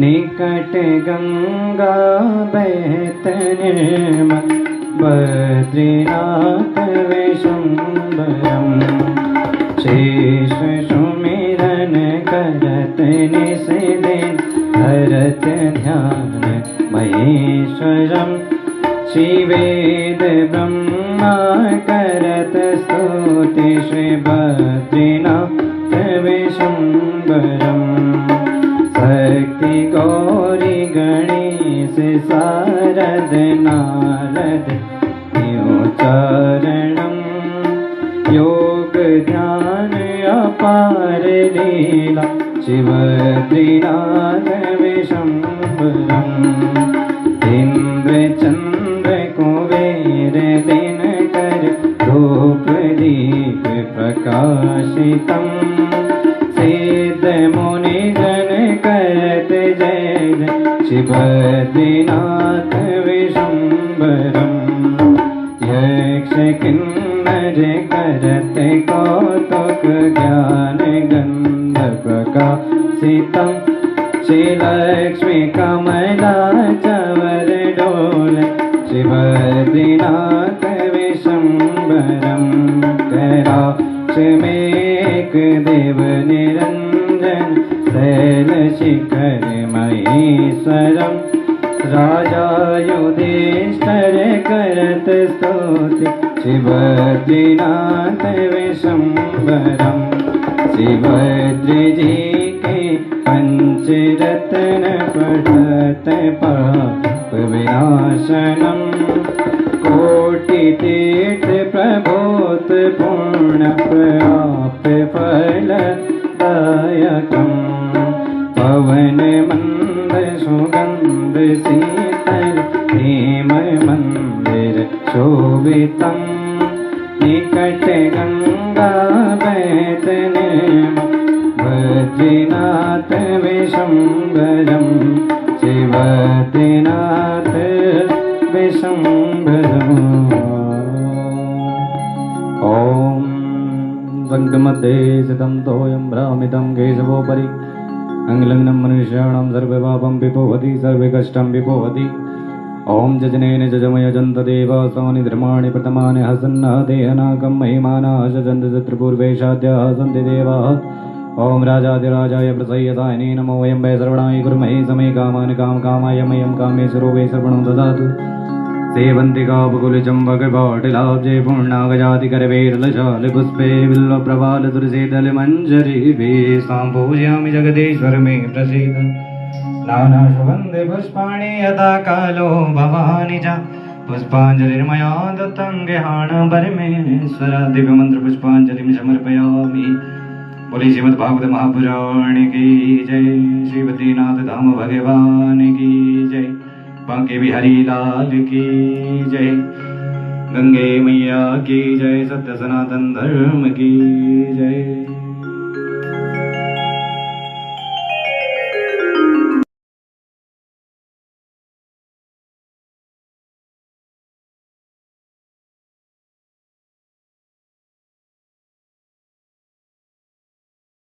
निकट गंगा बहत निर्मल बद्रीनाथ विशुंभरम् शेष सुमिरन करत निस दिन धरत ध्यान महेश्वरम् श्रीवेद ब्रह्मा करत स्तुति श्री बद्रीनाथ विशुंभरम् शक्ति गौरी गणेश शारद नारद चरणं योग ध्यान अपार लीला शिवद्रीनाथ विशुंभरम् इंद्र चंद्र कुबेर दिनकर धूप दीप प्रकाशितं सिद्ध मुनि गण करत जय जय शिवद्रीनाथ विशुंभरम् यक्ष किन्नर करत कौतुक ज्ञान गंध प्रकाशितं श्रीलक्ष्मी कमला चवर डोल शिवद्रीनाथ विशुंभरम् कराक्ष मेघ देव निरंजन शैल शिखर महेश्वरम् राजा युधिष्ठिर करत स्तुति शिवद्रीनाथ विशुंभरम् शिवद्री जी के पंचरत्न पठत पाप विनाशनम् कोटि तीर्थ प्रभोत पूर्ण प्राप्त फलदायकम् पवन मंद सुगंध शीतल हेम मंदिर शोभितं निकट गंगा बहत निर्मल बद्रीनाथ विशुंभरम् शिवद्रीनाथ विशुंभरम्। ॐ संगमध्ये सितं तोयं भ्रामितं केशवोपरि अंगलग्नं मनुष्याणां सर्वपापं विपोहति सर्वकष्टं विपोहति। ॐ जजनेन जजमय जन्त देवासानि धर्माणि प्रथमानि हसन्नः देहनाकं महिमानः शजन्त शत्रुपूर्वेशाद्याः सन्ति देवाः। ॐ राजाधिराजाय प्रसह्यताय नमो वयं वै सर्वणाय कुर्महे समे कामान् कामकामाय मह्यं कामेश्वरो वै सर्वणं ददातु। सेवन्तिका बकुलचम्बकपाटलाब्जे पूर्णागजातिकरवेरलशाल पुष्पे बिल्वप्रभाल तुलसी दलमञ्जरीभि सां पूजयामि जगदीश्वर मे प्रसीद। नाना सुगन्धि पुष्पाणि यथा कालो भवानि च पुष्पाञ्जलिर्मया दत्तं गृहाण परमेश्वर। दिव्यमन्त्र पुष्पाञ्जलिं समर्पयामि। बोले श्रीमद्भागवत महापुराण की जय। श्री बद्रीनाथ धाम भगवान की जय। बांके बिहारी लाल की जय। गंगे मैया की जय। सत्य सनातन धर्म की जय।